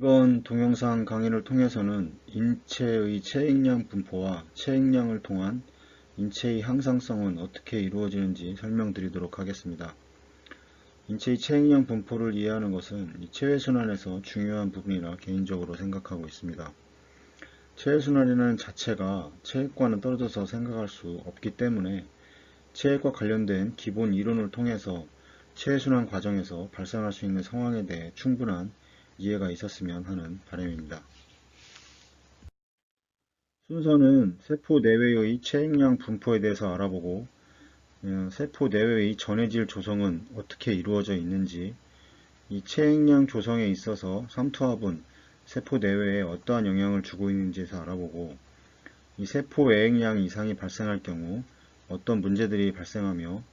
이번 동영상 강의를 통해서는 인체의 체액량 분포와 체액량을 통한 인체의 항상성은 어떻게 이루어지는지 설명드리도록 하겠습니다. 인체의 체액량 분포를 이해하는 것은 체외순환에서 중요한 부분이라 개인적으로 생각하고 있습니다. 체외순환이라는 자체가 체액과는 떨어져서 생각할 수 없기 때문에 체액과 관련된 기본 이론을 통해서 체외순환 과정에서 발생할 수 있는 상황에 대해 충분한 이해가 있었으면 하는 바람입니다. 순서는 세포 내외의 체액량 분포에 대해서 알아보고, 세포 내외의 전해질 조성은 어떻게 이루어져 있는지, 이 체액량 조성에 있어서 삼투압은 세포 내외에 어떠한 영향을 주고 있는지에서 알아보고, 이 세포 외액량 이상이 발생할 경우 어떤 문제들이 발생하며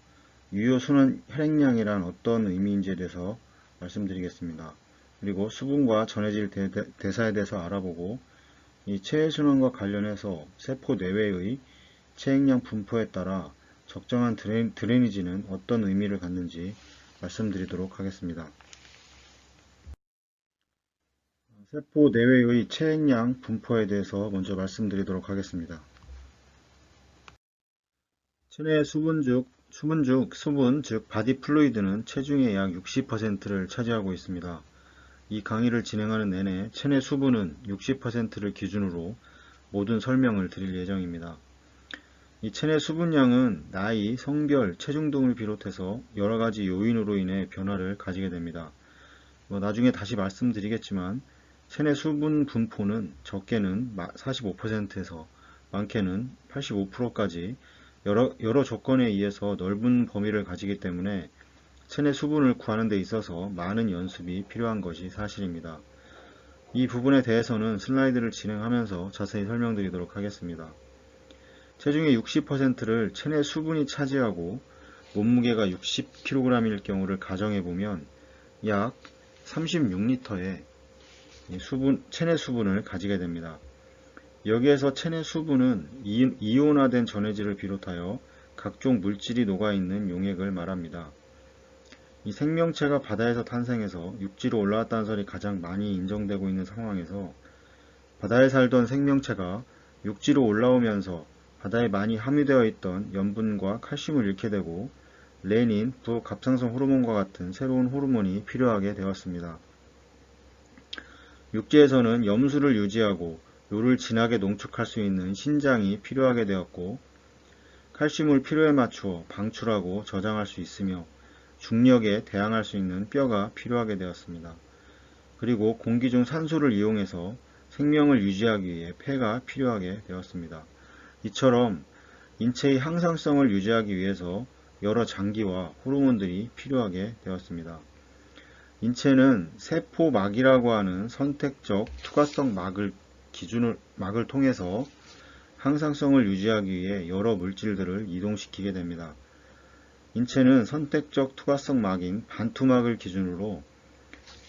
유효순환 혈액량이란 어떤 의미인지에 대해서 말씀드리겠습니다. 그리고 수분과 전해질 대사에 대해서 알아보고, 이 체외순환과 관련해서 세포 내외의 체액량 분포에 따라 적정한 드레니지는 어떤 의미를 갖는지 말씀드리도록 하겠습니다. 세포 내외의 체액량 분포에 대해서 먼저 말씀드리도록 하겠습니다. 체내 수분 즉 바디 플루이드는 체중의 약 60%를 차지하고 있습니다. 이 강의를 진행하는 내내 체내 수분은 60%를 기준으로 모든 설명을 드릴 예정입니다. 이 체내 수분량은 나이, 성별, 체중 등을 비롯해서 여러가지 요인으로 인해 변화를 가지게 됩니다. 나중에 다시 말씀드리겠지만 체내 수분 분포는 적게는 45%에서 많게는 85%까지 여러 조건에 의해서 넓은 범위를 가지기 때문에 체내 수분을 구하는 데 있어서 많은 연습이 필요한 것이 사실입니다. 이 부분에 대해서는 슬라이드를 진행하면서 자세히 설명드리도록 하겠습니다. 체중의 60%를 체내 수분이 차지하고 몸무게가 60kg일 경우를 가정해보면 약 36리터의 체내 수분을 가지게 됩니다. 여기에서 체내 수분은 이온화된 전해질을 비롯하여 각종 물질이 녹아있는 용액을 말합니다. 이 생명체가 바다에서 탄생해서 육지로 올라왔다는 설이 가장 많이 인정되고 있는 상황에서 바다에 살던 생명체가 육지로 올라오면서 바다에 많이 함유되어 있던 염분과 칼슘을 잃게 되고 레닌, 부갑상선 호르몬과 같은 새로운 호르몬이 필요하게 되었습니다. 육지에서는 염수를 유지하고 요를 진하게 농축할 수 있는 신장이 필요하게 되었고, 칼슘을 필요에 맞추어 방출하고 저장할 수 있으며 중력에 대항할 수 있는 뼈가 필요하게 되었습니다. 그리고 공기 중 산소를 이용해서 생명을 유지하기 위해 폐가 필요하게 되었습니다. 이처럼 인체의 항상성을 유지하기 위해서 여러 장기와 호르몬들이 필요하게 되었습니다. 인체는 세포막이라고 하는 선택적 투과성 막을 통해서 항상성을 유지하기 위해 여러 물질들을 이동시키게 됩니다. 인체는 선택적 투과성 막인 반투막을 기준으로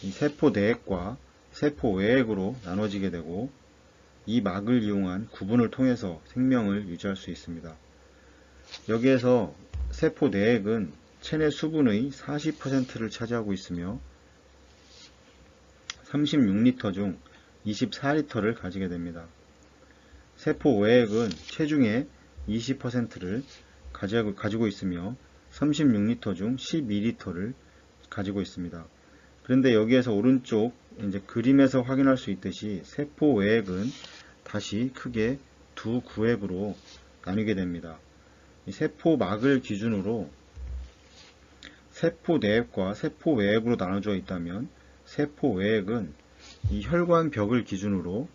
이 세포 내액과 세포 외액으로 나눠지게 되고, 이 막을 이용한 구분을 통해서 생명을 유지할 수 있습니다. 여기에서 세포 내액은 체내 수분의 40%를 차지하고 있으며 36리터 중 24리터를 가지게 됩니다. 세포 외액은 체중의 20%를 가지고 있으며 36리터 중 12리터를 가지고 있습니다. 그런데 여기에서 오른쪽 그림에서 확인할 수 있듯이 세포 외액은 다시 크게 두 구획으로 나뉘게 됩니다. 이 세포막을 기준으로 세포 내액과 세포 외액으로 나눠져 있다면 세포 외액은 이 혈관 벽을 기준으로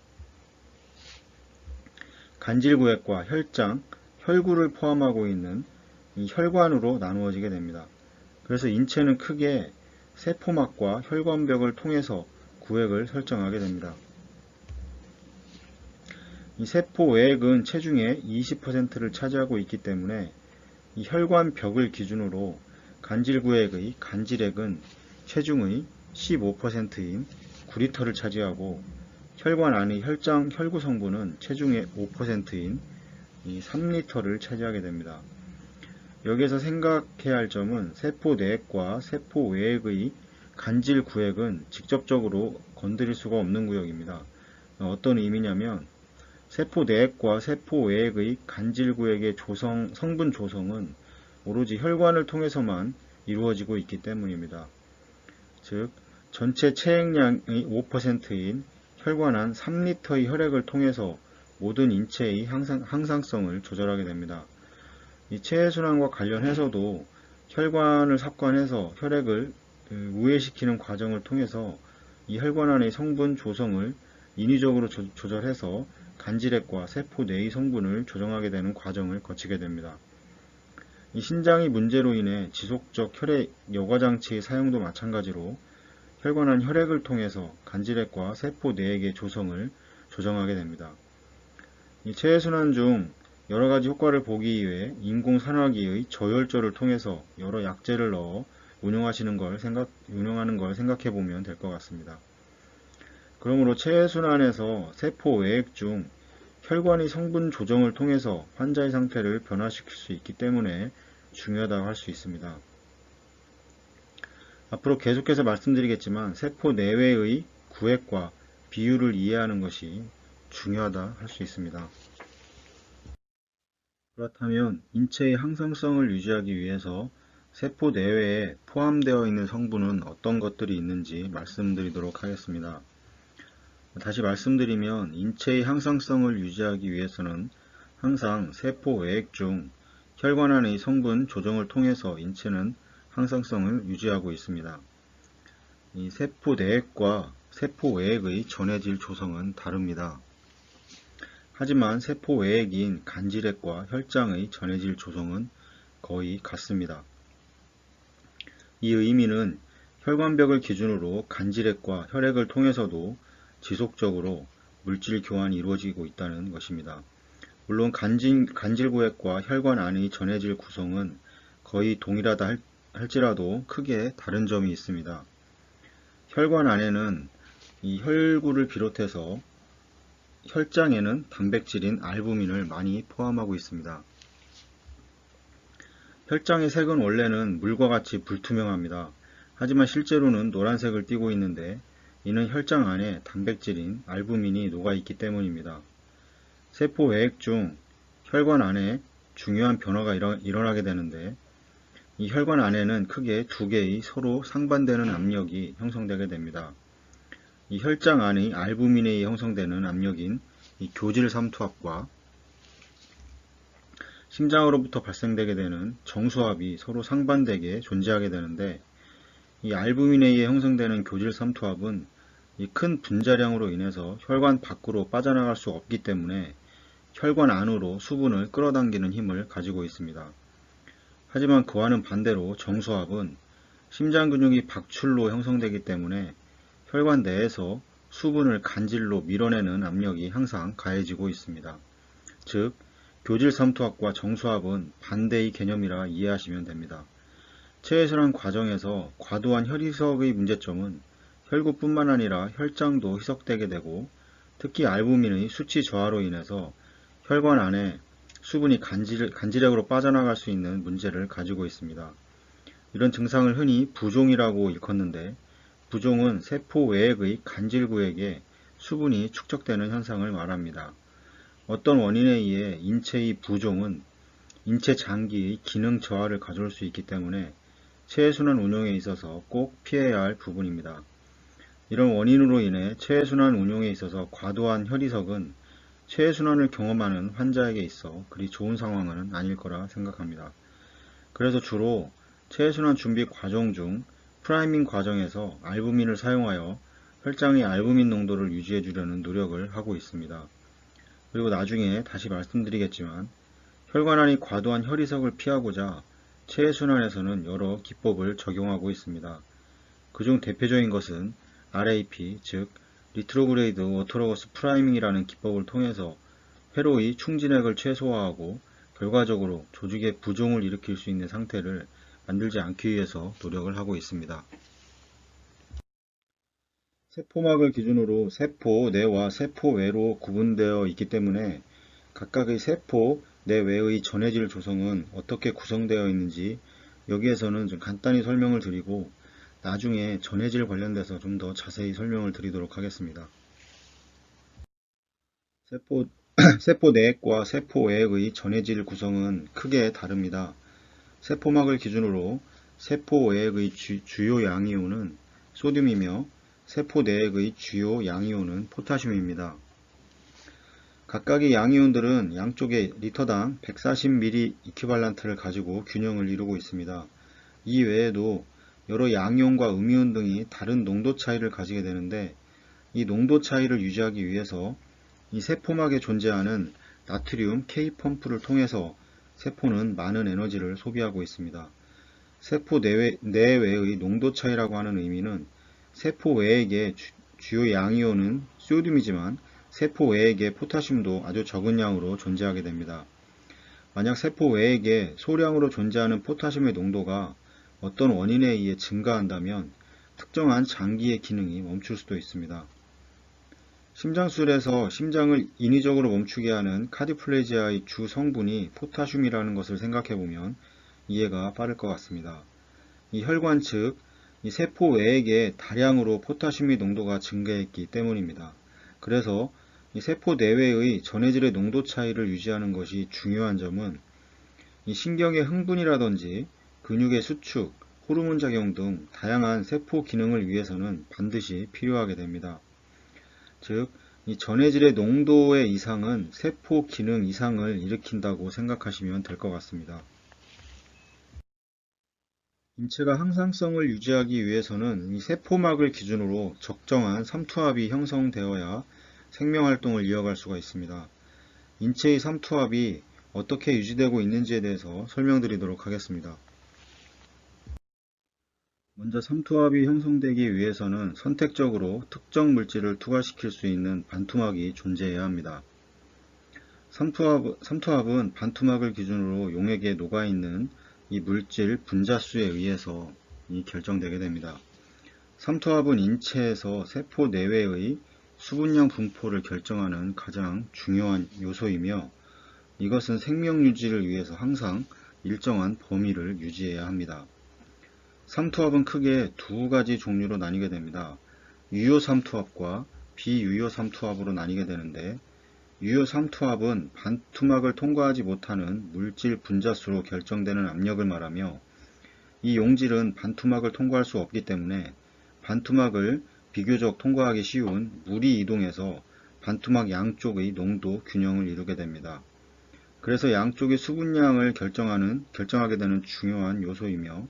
간질구획과 혈장, 혈구를 포함하고 있는 이 혈관으로 나누어지게 됩니다. 그래서 인체는 크게 세포막과 혈관벽을 통해서 구획을 설정하게 됩니다. 이 세포 외액은 체중의 20%를 차지하고 있기 때문에 이 혈관벽을 기준으로 간질구획의 간질액은 체중의 15%인 9리터를 차지하고, 혈관 안의 혈구 성분은 체중의 5%인 3리터를 차지하게 됩니다. 여기에서 생각해야 할 점은 세포 내액과 세포 외액의 간질구획은 직접적으로 건드릴 수가 없는 구역입니다. 어떤 의미냐면 세포 내액과 세포 외액의 간질구역의 성분 조성은 오로지 혈관을 통해서만 이루어지고 있기 때문입니다. 즉, 전체 체액량의 5%인 혈관 안 3리터의 혈액을 통해서 모든 인체의 항상성을 조절하게 됩니다. 이 체해순환과 관련해서도 혈관을 삽관해서 혈액을 우회시키는 과정을 통해서 이 혈관 안의 성분 조성을 인위적으로 조절해서 간질액과 세포 내의 성분을 조정하게 되는 과정을 거치게 됩니다. 이 신장의 문제로 인해 지속적 혈액 여과장치의 사용도 마찬가지로 혈관 안 혈액을 통해서 간질액과 세포 내액의 조성을 조정하게 됩니다. 이 체해순환 중 여러가지 효과를 보기 위해 인공산화기의 저혈조를 통해서 여러 약재를 넣어 운용하는 걸 생각해 보면 될 것 같습니다. 그러므로 체해순환에서 세포 외액 중 혈관의 성분 조정을 통해서 환자의 상태를 변화시킬 수 있기 때문에 중요하다고 할 수 있습니다. 앞으로 계속해서 말씀드리겠지만 세포 내외의 구획과 비율을 이해하는 것이 중요하다 할 수 있습니다. 그렇다면 인체의 항상성을 유지하기 위해서 세포 내외에 포함되어 있는 성분은 어떤 것들이 있는지 말씀드리도록 하겠습니다. 다시 말씀드리면 인체의 항상성을 유지하기 위해서는 항상 세포 외액 중 혈관 안의 성분 조정을 통해서 인체는 항상성을 유지하고 있습니다. 이 세포 내액과 세포 외액의 전해질 조성은 다릅니다. 하지만 세포 외액인 간질액과 혈장의 전해질 조성은 거의 같습니다. 이 의미는 혈관벽을 기준으로 간질액과 혈액을 통해서도 지속적으로 물질 교환이 이루어지고 있다는 것입니다. 물론 간질구획과 혈관 안의 전해질 구성은 거의 동일하다 할지라도 크게 다른 점이 있습니다. 혈관 안에는 이 혈구를 비롯해서 혈장에는 단백질인 알부민을 많이 포함하고 있습니다. 혈장의 색은 원래는 물과 같이 불투명합니다. 하지만 실제로는 노란색을 띠고 있는데 이는 혈장 안에 단백질인 알부민이 녹아있기 때문입니다. 세포 외액 중 혈관 안에 중요한 변화가 일어나게 되는데 이 혈관 안에는 크게 두 개의 서로 상반되는 압력이 형성되게 됩니다. 이 혈장 안의 알부민에 의해 형성되는 압력인 이 교질 삼투압과 심장으로부터 발생되게 되는 정수압이 서로 상반되게 존재하게 되는데 이 알부민에 의해 형성되는 교질 삼투압은 이 큰 분자량으로 인해서 혈관 밖으로 빠져나갈 수 없기 때문에 혈관 안으로 수분을 끌어당기는 힘을 가지고 있습니다. 하지만 그와는 반대로 정수압은 심장 근육이 박출로 형성되기 때문에 혈관 내에서 수분을 간질로 밀어내는 압력이 항상 가해지고 있습니다. 즉, 교질 삼투압과 정수압은 반대의 개념이라 이해하시면 됩니다. 체해순환 과정에서 과도한 혈이석의 문제점은 혈구뿐만 아니라 혈장도 희석되게 되고 특히 알부민의 수치 저하로 인해서 혈관 안에 수분이 간질액으로 빠져나갈 수 있는 문제를 가지고 있습니다. 이런 증상을 흔히 부종이라고 일컫는데 부종은 세포 외액의 간질구역에 수분이 축적되는 현상을 말합니다. 어떤 원인에 의해 인체의 부종은 인체 장기의 기능 저하를 가져올 수 있기 때문에 체해순환 운용에 있어서 꼭 피해야 할 부분입니다. 이런 원인으로 인해 체해순환 운용에 있어서 과도한 혈이석은 체해순환을 경험하는 환자에게 있어 그리 좋은 상황은 아닐 거라 생각합니다. 그래서 주로 체해순환 준비 과정 중 프라이밍 과정에서 알부민을 사용하여 혈장의 알부민 농도를 유지해 주려는 노력을 하고 있습니다. 그리고 나중에 다시 말씀드리겠지만 혈관 안의 과도한 혈이석을 피하고자 체해순환에서는 여러 기법을 적용하고 있습니다. 그중 대표적인 것은 RAP, 즉 리트로그레이드 오토로거스 프라이밍이라는 기법을 통해서 회로의 충진액을 최소화하고 결과적으로 조직의 부종을 일으킬 수 있는 상태를 만들지 않기 위해서 노력을 하고 있습니다. 세포막을 기준으로 세포 내와 세포 외로 구분되어 있기 때문에 각각의 세포 내외의 전해질 조성은 어떻게 구성되어 있는지 여기에서는 좀 간단히 설명을 드리고 나중에 전해질 관련돼서 좀 더 자세히 설명을 드리도록 하겠습니다. 세포 내액과 세포 외액의 전해질 구성은 크게 다릅니다. 세포막을 기준으로 세포 외액의 주요 양이온은 소듐이며 세포 내액의 주요 양이온은 포타슘입니다. 각각의 양이온들은 양쪽에 리터당 140ml 이퀴발란트를 가지고 균형을 이루고 있습니다. 이 외에도 여러 양이온과 음이온 등이 다른 농도 차이를 가지게 되는데, 이 농도 차이를 유지하기 위해서 이 세포막에 존재하는 나트륨 K펌프를 통해서 세포는 많은 에너지를 소비하고 있습니다. 세포 내외의 농도 차이라고 하는 의미는 세포 외액의 주요 양이온은 소듐이지만 세포 외액의 포타슘도 아주 적은 양으로 존재하게 됩니다. 만약 세포 외액에 소량으로 존재하는 포타슘의 농도가 어떤 원인에 의해 증가한다면 특정한 장기의 기능이 멈출 수도 있습니다. 심장술에서 심장을 인위적으로 멈추게 하는 카디플레지아의 주 성분이 포타슘이라는 것을 생각해보면 이해가 빠를 것 같습니다. 이 혈관 즉 이 세포 외액에 다량으로 포타슘의 농도가 증가했기 때문입니다. 그래서 이 세포 내외의 전해질의 농도 차이를 유지하는 것이 중요한 점은 이 신경의 흥분이라든지 근육의 수축, 호르몬 작용 등 다양한 세포 기능을 위해서는 반드시 필요하게 됩니다. 즉, 이 전해질의 농도의 이상은 세포 기능 이상을 일으킨다고 생각하시면 될 것 같습니다. 인체가 항상성을 유지하기 위해서는 이 세포막을 기준으로 적정한 삼투압이 형성되어야 생명활동을 이어갈 수가 있습니다. 인체의 삼투압이 어떻게 유지되고 있는지에 대해서 설명드리도록 하겠습니다. 먼저 삼투압이 형성되기 위해서는 선택적으로 특정 물질을 투과시킬 수 있는 반투막이 존재해야 합니다. 삼투압은 반투막을 기준으로 용액에 녹아있는 이 물질 분자수에 의해서 결정되게 됩니다. 삼투압은 인체에서 세포 내외의 수분량 분포를 결정하는 가장 중요한 요소이며, 이것은 생명 유지를 위해서 항상 일정한 범위를 유지해야 합니다. 삼투압은 크게 두 가지 종류로 나뉘게 됩니다. 유효 삼투압과 비유효 삼투압으로 나뉘게 되는데, 유효 삼투압은 반투막을 통과하지 못하는 물질 분자수로 결정되는 압력을 말하며, 이 용질은 반투막을 통과할 수 없기 때문에 반투막을 비교적 통과하기 쉬운 물이 이동해서 반투막 양쪽의 농도 균형을 이루게 됩니다. 그래서 양쪽의 수분량을 결정하게 되는 중요한 요소이며,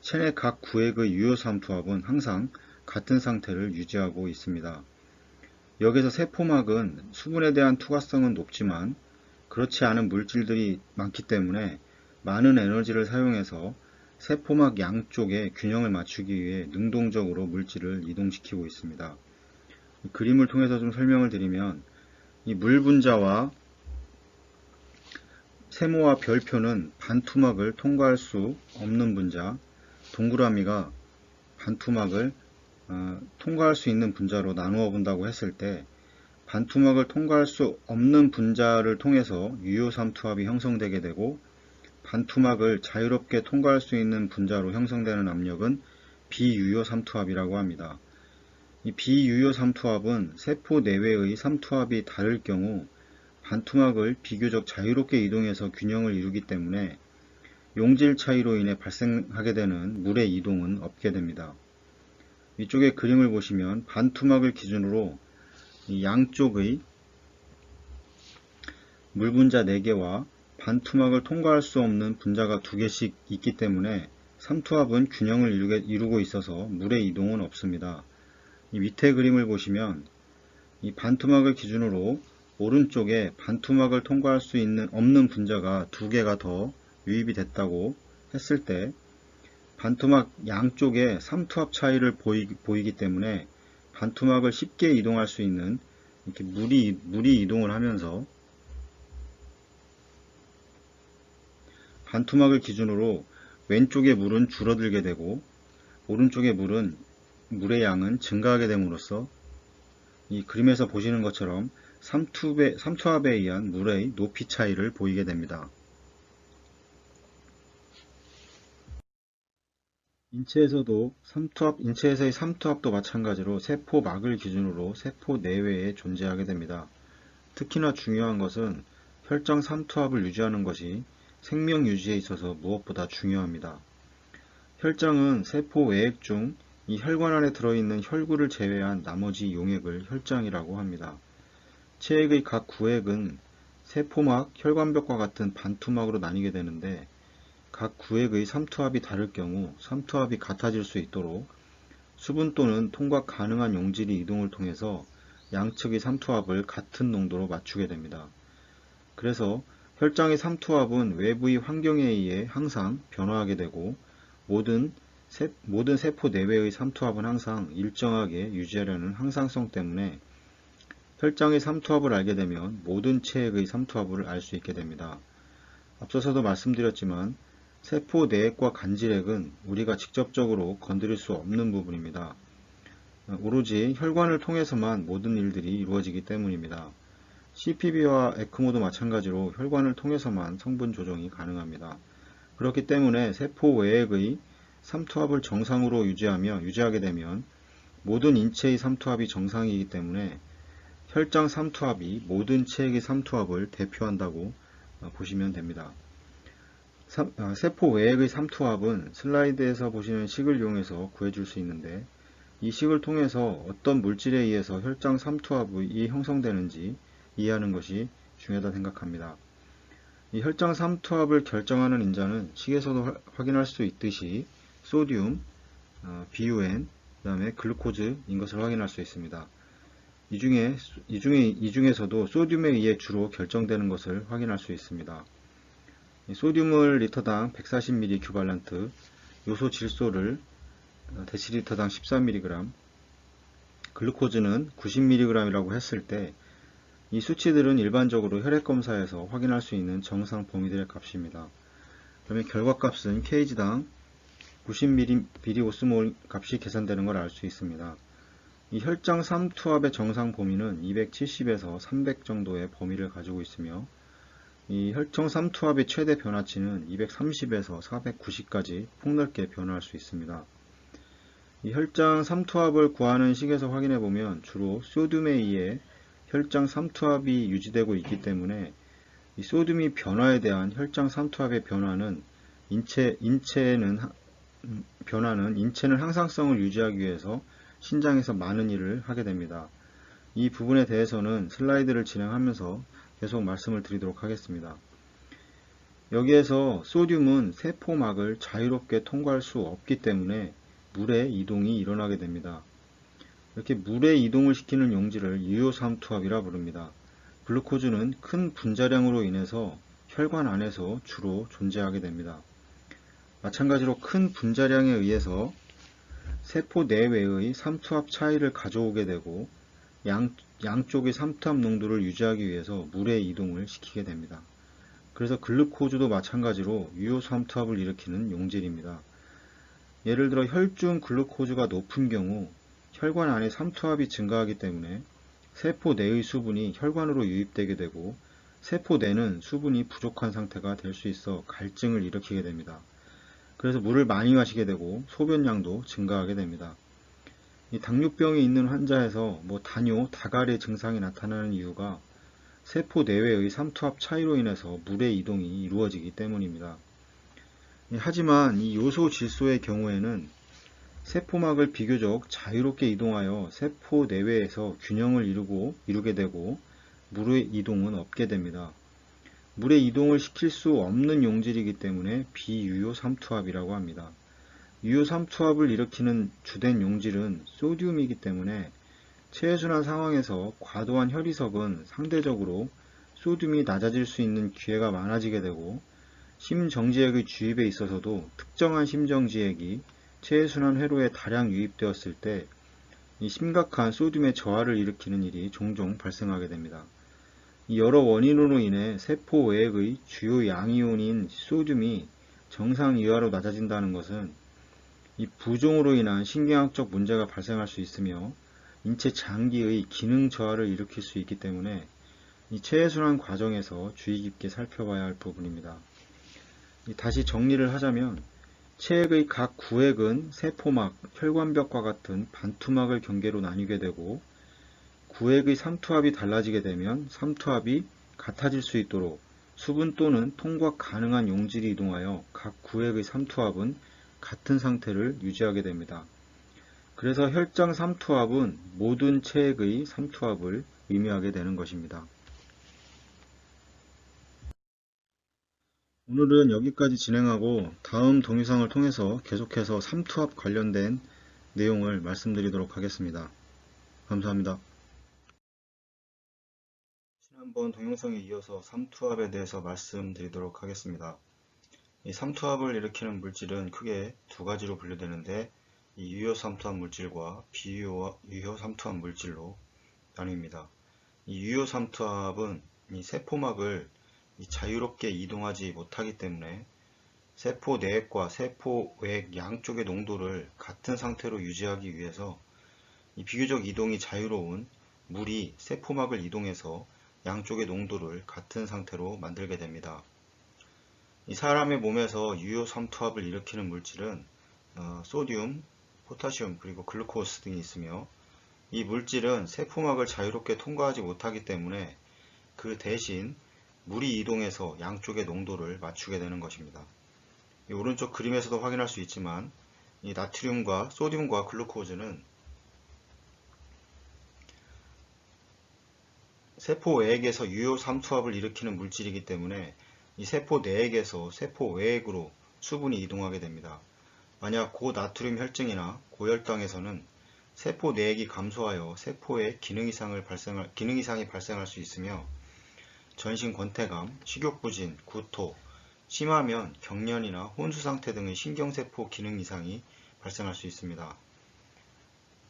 체내 각 구획의 유효 삼투압은 항상 같은 상태를 유지하고 있습니다. 여기서 세포막은 수분에 대한 투과성은 높지만 그렇지 않은 물질들이 많기 때문에 많은 에너지를 사용해서 세포막 양쪽의 균형을 맞추기 위해 능동적으로 물질을 이동시키고 있습니다. 이 그림을 통해서 좀 설명을 드리면, 이 물 분자와 세모와 별표는 반투막을 통과할 수 없는 분자, 동그라미가 반투막을 통과할 수 있는 분자로 나누어 본다고 했을 때, 반투막을 통과할 수 없는 분자를 통해서 유효 삼투압이 형성되게 되고, 반투막을 자유롭게 통과할 수 있는 분자로 형성되는 압력은 비유효 삼투압이라고 합니다. 이 비유효 삼투압은 세포 내외의 삼투압이 다를 경우 반투막을 비교적 자유롭게 이동해서 균형을 이루기 때문에 용질 차이로 인해 발생하게 되는 물의 이동은 없게 됩니다. 위쪽의 그림을 보시면 반투막을 기준으로 양쪽의 물 분자 4개와 반투막을 통과할 수 없는 분자가 2개씩 있기 때문에 삼투압은 균형을 이루고 있어서 물의 이동은 없습니다. 이 밑에 그림을 보시면 이 반투막을 기준으로 오른쪽에 반투막을 통과할 수 없는 분자가 2개가 더 유입이 됐다고 했을 때, 반투막 양쪽에 삼투압 차이를 보이기 때문에 반투막을 쉽게 이동할 수 있는, 이렇게 물이 이동을 하면서 반투막을 기준으로 왼쪽의 물은 줄어들게 되고 오른쪽의 물의 양은 증가하게 됨으로써 이 그림에서 보시는 것처럼 삼투압에 의한 물의 높이 차이를 보이게 됩니다. 인체에서의 삼투압도 마찬가지로 세포막을 기준으로 세포 내외에 존재하게 됩니다. 특히나 중요한 것은 혈장 삼투압을 유지하는 것이 생명 유지에 있어서 무엇보다 중요합니다. 혈장은 세포 외액 중 이 혈관 안에 들어있는 혈구를 제외한 나머지 용액을 혈장이라고 합니다. 체액의 각 구획은 세포막, 혈관벽과 같은 반투막으로 나뉘게 되는데 각 구획의 삼투압이 다를 경우 삼투압이 같아질 수 있도록 수분 또는 통과 가능한 용질이 이동을 통해서 양측의 삼투압을 같은 농도로 맞추게 됩니다. 그래서 혈장의 삼투압은 외부의 환경에 의해 항상 변화하게 되고 모든 세포 내외의 삼투압은 항상 일정하게 유지하려는 항상성 때문에 혈장의 삼투압을 알게 되면 모든 체액의 삼투압을 알 수 있게 됩니다. 앞서서도 말씀드렸지만 세포 내액과 간질액은 우리가 직접적으로 건드릴 수 없는 부분입니다. 오로지 혈관을 통해서만 모든 일들이 이루어지기 때문입니다. CPB와 에크모도 마찬가지로 혈관을 통해서만 성분 조정이 가능합니다. 그렇기 때문에 세포 외액의 삼투압을 정상으로 유지하게 되면 모든 인체의 삼투압이 정상이기 때문에 혈장 삼투압이 모든 체액의 삼투압을 대표한다고 보시면 됩니다. 세포 외액의 삼투압은 슬라이드에서 보시는 식을 이용해서 구해줄 수 있는데 이 식을 통해서 어떤 물질에 의해서 혈장 삼투압이 형성되는지 이해하는 것이 중요하다 생각합니다. 이 혈장 삼투압을 결정하는 인자는 식에서도 확인할 수 있듯이 소듐, BUN, 그 다음에 글루코즈인 것을 확인할 수 있습니다. 이 중에서도 소듐에 의해 주로 결정되는 것을 확인할 수 있습니다. 소듐을 리터당 140ml 큐발란트, 요소 질소를 데시리터당 13mg, 글루코즈는 90mg이라고 했을 때 이 수치들은 일반적으로 혈액검사에서 확인할 수 있는 정상 범위들의 값입니다. 그다음에 결과값은 kg당 90ml/osmol 값이 계산되는 걸 알 수 있습니다. 이 혈장 삼투압의 정상 범위는 270에서 300 정도의 범위를 가지고 있으며 이 혈청 삼투압의 최대 변화치는 230에서 490까지 폭넓게 변화할 수 있습니다. 이 혈장 삼투압을 구하는 식에서 확인해 보면 주로 소듐에 의해 혈장 삼투압이 유지되고 있기 때문에 이 소듐이 변화에 대한 혈장 삼투압의 변화는 인체는 항상성을 유지하기 위해서 신장에서 많은 일을 하게 됩니다. 이 부분에 대해서는 슬라이드를 진행하면서 계속 말씀을 드리도록 하겠습니다. 여기에서 소듐은 세포막을 자유롭게 통과할 수 없기 때문에 물의 이동이 일어나게 됩니다. 이렇게 물의 이동을 시키는 용질을 유효삼투압이라 부릅니다. 글루코즈는 큰 분자량으로 인해서 혈관 안에서 주로 존재하게 됩니다. 마찬가지로 큰 분자량에 의해서 세포 내외의 삼투압 차이를 가져오게 되고 양쪽의 삼투압 농도를 유지하기 위해서 물의 이동을 시키게 됩니다. 그래서 글루코즈도 마찬가지로 유효삼투압을 일으키는 용질입니다. 예를 들어 혈중 글루코즈가 높은 경우 혈관 안에 삼투압이 증가하기 때문에 세포 내의 수분이 혈관으로 유입되게 되고 세포 내는 수분이 부족한 상태가 될 수 있어 갈증을 일으키게 됩니다. 그래서 물을 많이 마시게 되고 소변량도 증가하게 됩니다. 이 당뇨병이 있는 환자에서 다뇨, 다갈의 증상이 나타나는 이유가 세포 내외의 삼투압 차이로 인해서 물의 이동이 이루어지기 때문입니다. 하지만 이 요소 질소의 경우에는 세포막을 비교적 자유롭게 이동하여 세포 내외에서 균형을 이루게 되고 물의 이동은 없게 됩니다. 물의 이동을 시킬 수 없는 용질이기 때문에 비유효 삼투압이라고 합니다. 유효 삼투압을 일으키는 주된 용질은 소듐이기 때문에 체해순환 상황에서 과도한 혈이석은 상대적으로 소듐이 낮아질 수 있는 기회가 많아지게 되고 심정지액의 주입에 있어서도 특정한 심정지액이 체해순환 회로에 다량 유입되었을 때 이 심각한 소듐의 저하를 일으키는 일이 종종 발생하게 됩니다. 이 여러 원인으로 인해 세포 외액의 주요 양이온인 소듐이 정상 이하로 낮아진다는 것은 이 부종으로 인한 신경학적 문제가 발생할 수 있으며 인체 장기의 기능 저하를 일으킬 수 있기 때문에 이 체해순환 과정에서 주의 깊게 살펴봐야 할 부분입니다. 다시 정리를 하자면 체액의 각 구획은 세포막, 혈관벽과 같은 반투막을 경계로 나뉘게 되고 구획의 삼투압이 달라지게 되면 삼투압이 같아질 수 있도록 수분 또는 통과 가능한 용질이 이동하여 각 구획의 삼투압은 같은 상태를 유지하게 됩니다. 그래서 혈장 삼투압은 모든 체액의 삼투압을 의미하게 되는 것입니다. 오늘은 여기까지 진행하고 다음 동영상을 통해서 계속해서 삼투압 관련된 내용을 말씀드리도록 하겠습니다. 감사합니다. 지난번 동영상에 이어서 삼투압에 대해서 말씀드리도록 하겠습니다. 이 삼투압을 일으키는 물질은 크게 두 가지로 분류되는데 이 유효 삼투압 물질과 비유효 삼투압 물질로 나뉩니다. 이 유효 삼투압은 이 세포막을 자유롭게 이동하지 못하기 때문에 세포 내액과 세포 외액 양쪽의 농도를 같은 상태로 유지하기 위해서 이 비교적 이동이 자유로운 물이 세포막을 이동해서 양쪽의 농도를 같은 상태로 만들게 됩니다. 이 사람의 몸에서 유효 삼투압을 일으키는 물질은 소듐, 포타슘, 그리고 글루코스 등이 있으며 이 물질은 세포막을 자유롭게 통과하지 못하기 때문에 그 대신 물이 이동해서 양쪽의 농도를 맞추게 되는 것입니다. 이 오른쪽 그림에서도 확인할 수 있지만 이 나트륨과 소듐과 글루코즈는 세포 외액에서 유효 삼투압을 일으키는 물질이기 때문에 이 세포 내액에서 세포 외액으로 수분이 이동하게 됩니다. 만약 고나트륨 혈증이나 고혈당에서는 세포 내액이 감소하여 세포에 기능 이상이 발생할 수 있으며 전신 권태감, 식욕부진, 구토, 심하면 경련이나 혼수 상태 등의 신경세포 기능 이상이 발생할 수 있습니다.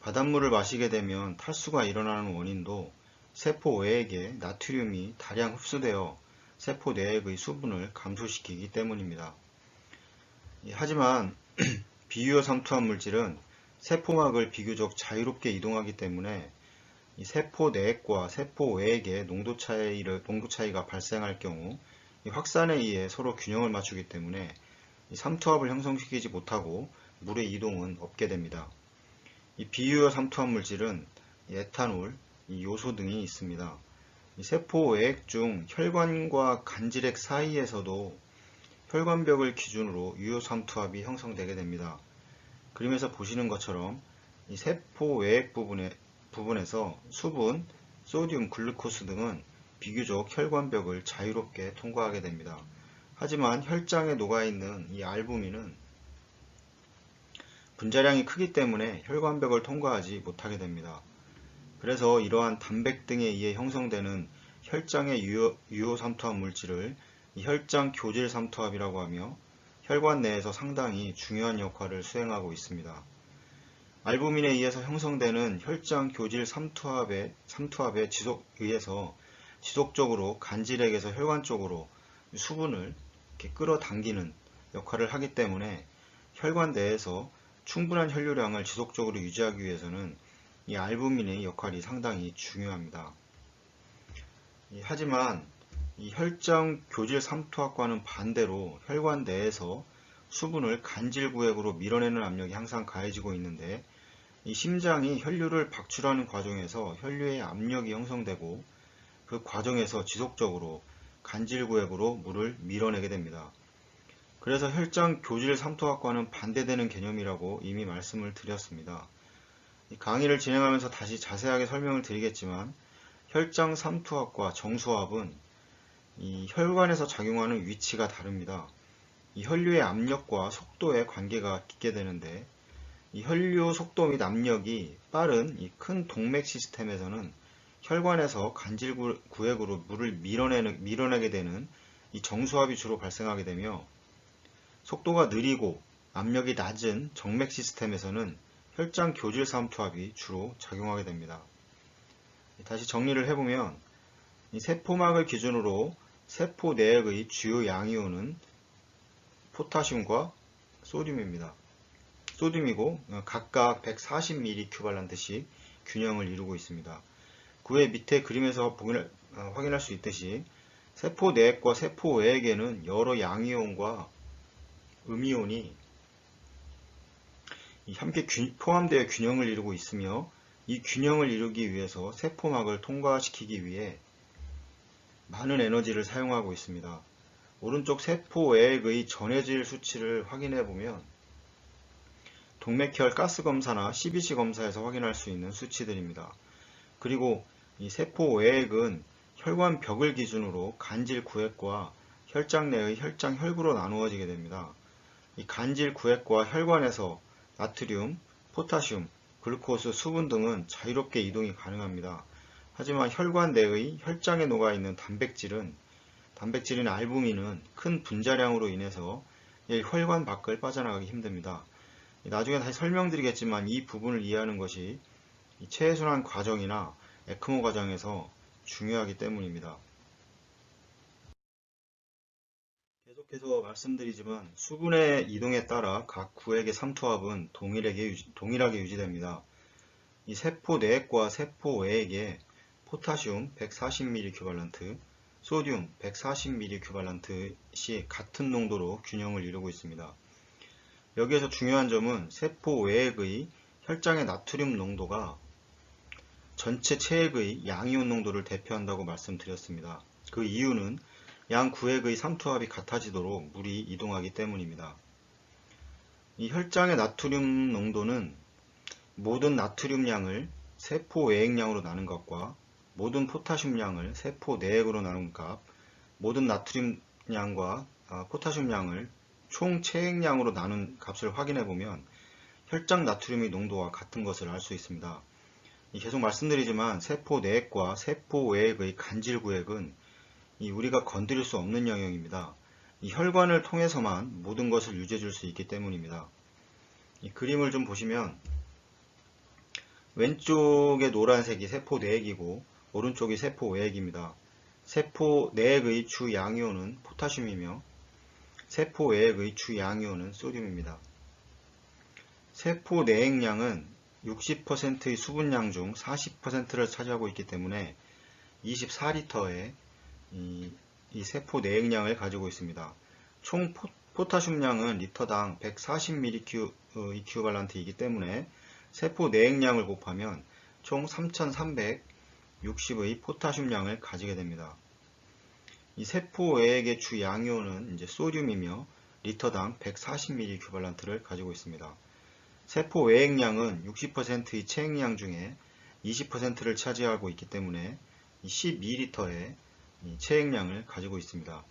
바닷물을 마시게 되면 탈수가 일어나는 원인도 세포 외액에 나트륨이 다량 흡수되어 세포 내액의 수분을 감소시키기 때문입니다. 하지만 비유효 삼투압 물질은 세포막을 비교적 자유롭게 이동하기 때문에 이 세포 내액과 세포 외액의 농도 차이가 발생할 경우 이 확산에 의해 서로 균형을 맞추기 때문에 이 삼투압을 형성시키지 못하고 물의 이동은 없게 됩니다. 이 비유효 삼투압 물질은 에탄올, 요소 등이 있습니다. 이 세포 외액 중 혈관과 간질액 사이에서도 혈관벽을 기준으로 유효 삼투압이 형성되게 됩니다. 그림에서 보시는 것처럼 이 세포 외액 부분에서 수분, 소듐, 글루코스 등은 비교적 혈관벽을 자유롭게 통과하게 됩니다. 하지만 혈장에 녹아있는 이 알부민은 분자량이 크기 때문에 혈관벽을 통과하지 못하게 됩니다. 그래서 이러한 단백 등에 의해 형성되는 혈장의 유효 삼투압 물질을 혈장 교질 삼투압이라고 하며 혈관 내에서 상당히 중요한 역할을 수행하고 있습니다. 알부민에 의해서 형성되는 혈장 교질 삼투압에 의해서 지속적으로 간질액에서 혈관 쪽으로 수분을 이렇게 끌어당기는 역할을 하기 때문에 혈관 내에서 충분한 혈류량을 지속적으로 유지하기 위해서는 이 알부민의 역할이 상당히 중요합니다. 하지만 이 혈장 교질 삼투압과는 반대로 혈관 내에서 수분을 간질구획으로 밀어내는 압력이 항상 가해지고 있는데 이 심장이 혈류를 박출하는 과정에서 혈류의 압력이 형성되고 그 과정에서 지속적으로 간질구획으로 물을 밀어내게 됩니다. 그래서 혈장 교질 삼투압과는 반대되는 개념이라고 이미 말씀을 드렸습니다. 이 강의를 진행하면서 다시 자세하게 설명을 드리겠지만 혈장 삼투압과 정수압은 이 혈관에서 작용하는 위치가 다릅니다. 이 혈류의 압력과 속도에 관계가 있게 되는데 이 혈류 속도 및 압력이 빠른 이 큰 동맥 시스템에서는 혈관에서 간질구획으로 물을 밀어내게 되는 이 정수압이 주로 발생하게 되며 속도가 느리고 압력이 낮은 정맥 시스템에서는 혈장 교질 삼투압이 주로 작용하게 됩니다. 다시 정리를 해보면 이 세포막을 기준으로 세포 내액의 주요 양이온은 포타슘과 소듐입니다. 소듐이고 각각 140mg/씩 균형을 이루고 있습니다. 그외 밑에 그림에서 확인할 수 있듯이 세포 내액과 세포 외액에는 여러 양이온과 음이온이 함께 포함되어 균형을 이루고 있으며, 이 균형을 이루기 위해서 세포막을 통과시키기 위해 많은 에너지를 사용하고 있습니다. 오른쪽 세포 외액의 전해질 수치를 확인해 보면 동맥혈 가스 검사나 CBC 검사에서 확인할 수 있는 수치들입니다. 그리고 이 세포 외액은 혈관 벽을 기준으로 간질 구획과 혈장 내의 혈장 혈구로 나누어지게 됩니다. 이 간질 구획과 혈관에서 나트륨, 포타슘, 글루코스, 수분 등은 자유롭게 이동이 가능합니다. 하지만 혈관 내의 혈장에 녹아있는 단백질인 알부민은 큰 분자량으로 인해서 혈관 밖을 빠져나가기 힘듭니다. 나중에 다시 설명드리겠지만 이 부분을 이해하는 것이 체해순환 과정이나 에크모 과정에서 중요하기 때문입니다. 계속해서 말씀드리지만 수분의 이동에 따라 각 구획의 삼투압은 동일하게 유지됩니다. 이 세포 내액과 세포 외액에 포타슘 140ml 큐발런트, 소듐 140ml 큐발런트시 같은 농도로 균형을 이루고 있습니다. 여기에서 중요한 점은 세포 외액의 혈장의 나트륨 농도가 전체 체액의 양이온 농도를 대표한다고 말씀드렸습니다. 그 이유는 양 구획의 삼투압이 같아지도록 물이 이동하기 때문입니다. 이 혈장의 나트륨 농도는 모든 나트륨량을 세포 외액량으로 나눈 것과 모든 포타슘량을 세포 내액으로 나눈 값, 모든 나트륨량과 포타슘량을 총 체액량으로 나눈 값을 확인해 보면 혈장 나트륨의 농도와 같은 것을 알 수 있습니다. 계속 말씀드리지만 세포 내액과 세포 외액의 간질 구획은 우리가 건드릴 수 없는 영역입니다. 이 혈관을 통해서만 모든 것을 유지해 줄 수 있기 때문입니다. 이 그림을 좀 보시면 왼쪽의 노란색이 세포 내액이고 오른쪽이 세포 외액입니다. 세포 내액의 주 양이온은 포타슘이며 세포 외액의 주 양이온은 소듐입니다. 세포 내액량은 60%의 수분량 중 40%를 차지하고 있기 때문에 24리터의 이 세포 내액량을 가지고 있습니다. 총 포타슘량은 리터당 140ml 이큐발란트이기 때문에 세포 내액량을 곱하면 총 3360의 포타슘량을 가지게 됩니다. 이 세포 외액의 주 양이온은 소듐이며 리터당 140ml 이큐발란트를 가지고 있습니다. 세포 외액량은 60%의 체액량 중에 20%를 차지하고 있기 때문에 12리터의 체액량을 가지고 있습니다.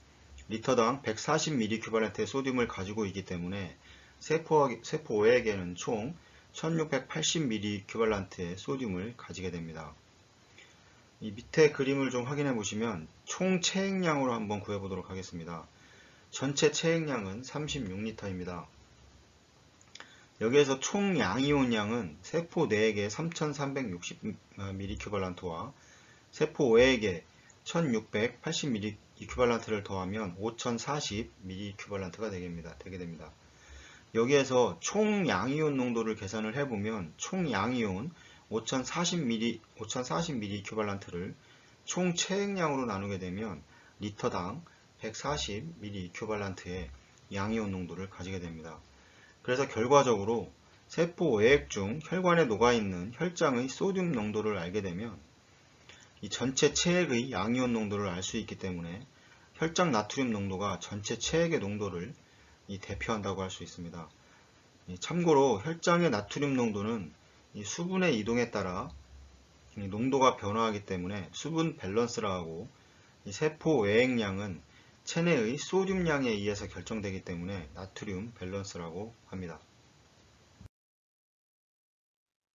리터당 140ml 이큐발란트의 소듐을 가지고 있기 때문에 세포 외액에는 총 1680ml 이큐발란트의 소듐을 가지게 됩니다. 이 밑에 그림을 좀 확인해 보시면 총 체액량으로 한번 구해 보도록 하겠습니다. 전체 체액량은 36리터입니다. 여기에서 총 양이온량은 세포 내액의 3360ml 이큐발란트와 세포 외액의 1680ml 이큐발란트를 더하면 5040ml 이큐발란트가 되게 됩니다. 여기에서 총 양이온 농도를 계산을 해보면 총 양이온 5040ml 이큐발란트를 총 체액량으로 나누게 되면 리터당 140ml 이큐발란트의 양이온 농도를 가지게 됩니다. 그래서 결과적으로 세포 외액 중 혈관에 녹아있는 혈장의 소듐 농도를 알게 되면 이 전체 체액의 양이온 농도를 알 수 있기 때문에 혈장 나트륨 농도가 전체 체액의 농도를 대표한다고 할 수 있습니다. 참고로 혈장의 나트륨 농도는 수분의 이동에 따라 농도가 변화하기 때문에 수분 밸런스라 하고 세포 외액량은 체내의 소듐량에 의해서 결정되기 때문에 나트륨 밸런스라고 합니다.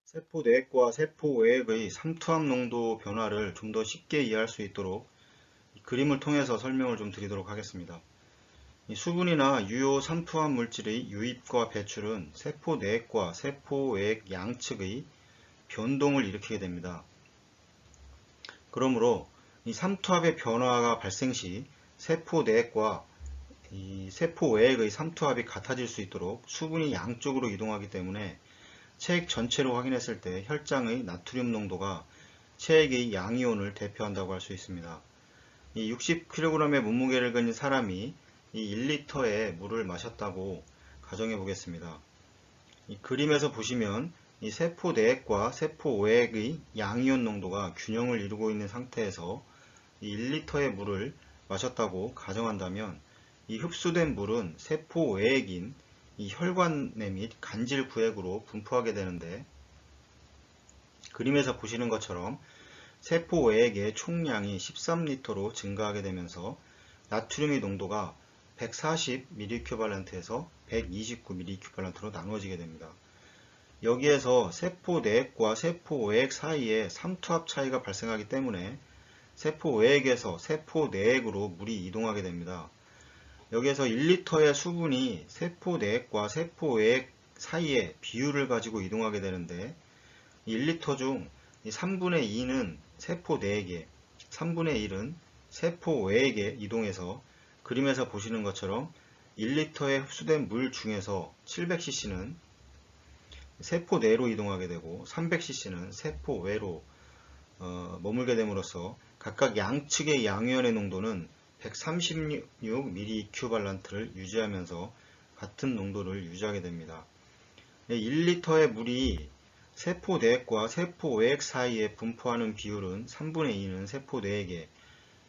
세포 내액과 세포 외액의 삼투압 농도 변화를 좀 더 쉽게 이해할 수 있도록 그림을 통해서 설명을 좀 드리도록 하겠습니다. 수분이나 유효 삼투압 물질의 유입과 배출은 세포 내액과 세포 외액 양측의 변동을 일으키게 됩니다. 그러므로 이 삼투압의 변화가 발생 시 세포 내액과 이 세포 외액의 삼투압이 같아질 수 있도록 수분이 양쪽으로 이동하기 때문에 체액 전체로 확인했을 때 혈장의 나트륨 농도가 체액의 양이온을 대표한다고 할 수 있습니다. 이 60kg의 몸무게를 가진 사람이 이 1리터의 물을 마셨다고 가정해 보겠습니다. 이 그림에서 보시면 이 세포 내액과 세포 외액의 양이온 농도가 균형을 이루고 있는 상태에서 이 1리터의 물을 마셨다고 가정한다면 이 흡수된 물은 세포 외액인 이 혈관내 및 간질 구획으로 분포하게 되는데, 그림에서 보시는 것처럼 세포 외액의 총량이 13리터로 증가하게 되면서 나트륨의 농도가 140mEq에서 129mEq로 나누어지게 됩니다. 여기에서 세포 내액과 세포 외액 사이에 삼투압 차이가 발생하기 때문에 세포 외액에서 세포 내액으로 물이 이동하게 됩니다. 여기에서 1리터의 수분이 세포 내액과 세포 외액 사이에 비율을 가지고 이동하게 되는데, 1리터 중 3분의 2는 세포 내액에, 3분의 1은 세포 외액에 이동해서 그림에서 보시는 것처럼 1리터에 흡수된 물 중에서 700cc는 세포 내로 이동하게 되고 300cc는 세포 외로 머물게 됨으로써 각각 양측의 양이온의 농도는 136mEq를 유지하면서 같은 농도를 유지하게 됩니다. 1리터의 물이 세포 내액과 세포 외액 사이에 분포하는 비율은 3분의 2는 세포 내액에,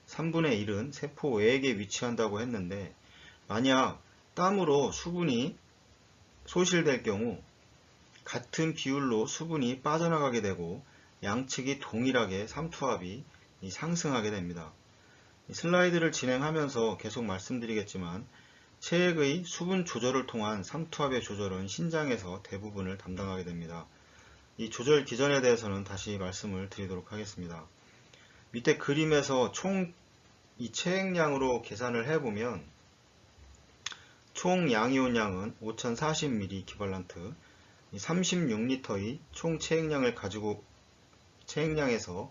3분의 1은 세포 외액에 위치한다고 했는데, 만약 땀으로 수분이 소실될 경우 같은 비율로 수분이 빠져나가게 되고 양측이 동일하게 삼투압이 상승하게 됩니다. 슬라이드를 진행하면서 계속 말씀드리겠지만, 체액의 수분 조절을 통한 삼투압의 조절은 신장에서 대부분을 담당하게 됩니다. 이 조절 기전에 대해서는 다시 말씀을 드리도록 하겠습니다. 밑에 그림에서 총 이 체액량으로 계산을 해보면 총 양이온량은 5040mEq, 36리터의 총 체액량을 가지고 체액량에서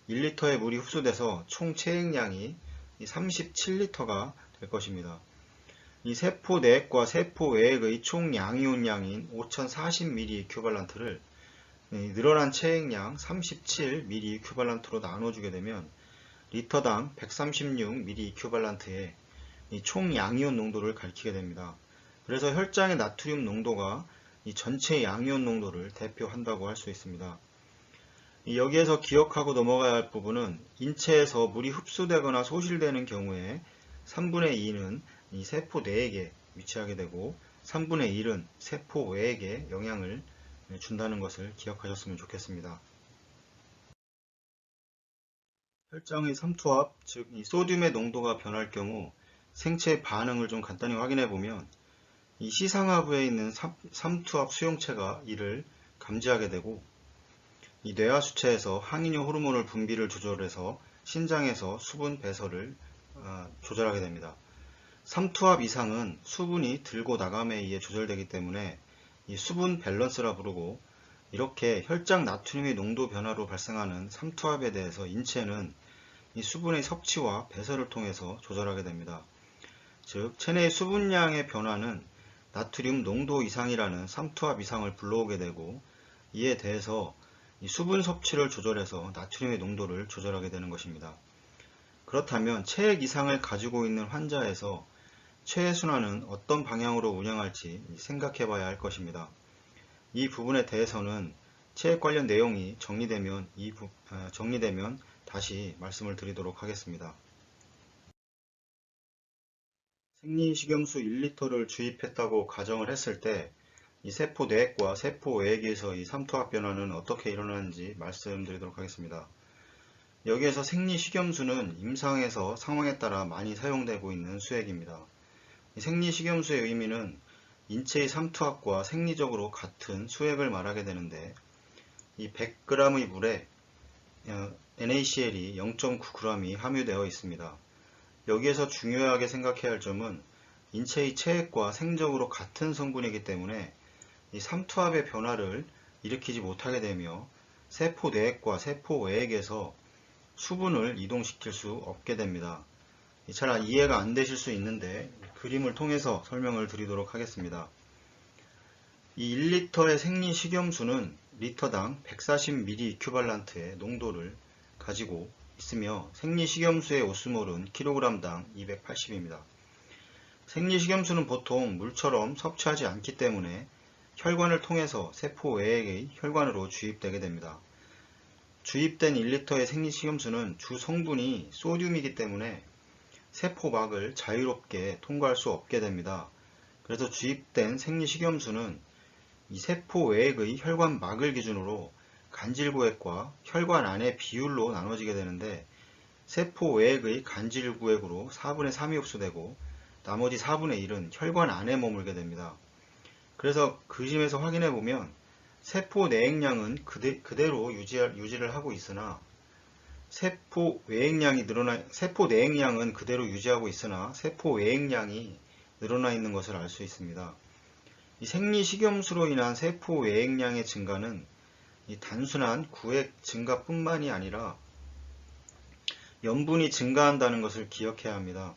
1리터의 물이 흡수돼서 총 체액량이 37리터가 될 것입니다. 이 세포 내액과 세포 외액의 총 양이온량인 5040mEq를 늘어난 체액량 37mEq로 나눠주게 되면 리터당 136mEq의 총 양이온 농도를 가리키게 됩니다. 그래서 혈장의 나트륨 농도가 이 전체 양이온 농도를 대표한다고 할 수 있습니다. 여기에서 기억하고 넘어가야 할 부분은 인체에서 물이 흡수되거나 소실되는 경우에 3분의 2는 이 세포 내액에 위치하게 되고 3분의 1은 세포 외액에 영향을 준다는 것을 기억하셨으면 좋겠습니다. 혈장의 삼투압, 즉 이 소듐의 농도가 변할 경우 생체 반응을 좀 간단히 확인해 보면, 이 시상하부에 있는 삼투압 수용체가 이를 감지하게 되고 이 뇌하수체에서 항이뇨 호르몬을 분비를 조절해서 신장에서 수분 배설을 조절하게 됩니다. 삼투압 이상은 수분이 들고 나감에 의해 조절되기 때문에 이 수분 밸런스라 부르고, 이렇게 혈장 나트륨의 농도 변화로 발생하는 삼투압에 대해서 인체는 이 수분의 섭취와 배설을 통해서 조절하게 됩니다. 즉, 체내의 수분량의 변화는 나트륨 농도 이상이라는 삼투압 이상을 불러오게 되고, 이에 대해서 이 수분 섭취를 조절해서 나트륨의 농도를 조절하게 되는 것입니다. 그렇다면 체액 이상을 가지고 있는 환자에서 체외순환은 어떤 방향으로 운영할지 생각해 봐야 할 것입니다. 이 부분에 대해서는 체액 관련 내용이 정리되면 다시 말씀을 드리도록 하겠습니다. 생리식염수 1리터를 주입했다고 가정을 했을 때 이 세포 내액과 세포 외액에서 이 삼투압 변화는 어떻게 일어나는지 말씀드리도록 하겠습니다. 여기에서 생리식염수는 임상에서 상황에 따라 많이 사용되고 있는 수액입니다. 이 생리식염수의 의미는 인체의 삼투압과 생리적으로 같은 수액을 말하게 되는데, 이 100g의 물에 NaCl이 0.9g이 함유되어 있습니다. 여기에서 중요하게 생각해야 할 점은 인체의 체액과 생적으로 같은 성분이기 때문에 이 삼투압의 변화를 일으키지 못하게 되며 세포 내액과 세포 외액에서 수분을 이동시킬 수 없게 됩니다. 잘 이해가 안 되실 수 있는데 그림을 통해서 설명을 드리도록 하겠습니다. 이 1리터의 생리식염수는 리터당 140mEq의 농도를 가지고 있으며, 생리식염수의 오스몰은 kg당 280입니다. 생리식염수는 보통 물처럼 섭취하지 않기 때문에 혈관을 통해서 세포 외액의 혈관으로 주입되게 됩니다. 주입된 1리터의 생리식염수는 주 성분이 소듐이기 때문에 세포막을 자유롭게 통과할 수 없게 됩니다. 그래서 주입된 생리식염수는 이 세포 외액의 혈관막을 기준으로 간질구획과 혈관 안의 비율로 나눠지게 되는데, 세포 외액의 간질구획으로 4분의 3이 흡수되고 나머지 4분의 1은 혈관 안에 머물게 됩니다. 그래서 그림에서 확인해 보면 세포 내액량은 그대로 유지를 하고 있으나 세포 내액량은 그대로 유지하고 있으나 세포 외액량이 늘어나 있는 것을 알 수 있습니다. 이 생리식염수로 인한 세포 외액량의 증가는 이 단순한 구획 증가뿐만이 아니라 염분이 증가한다는 것을 기억해야 합니다.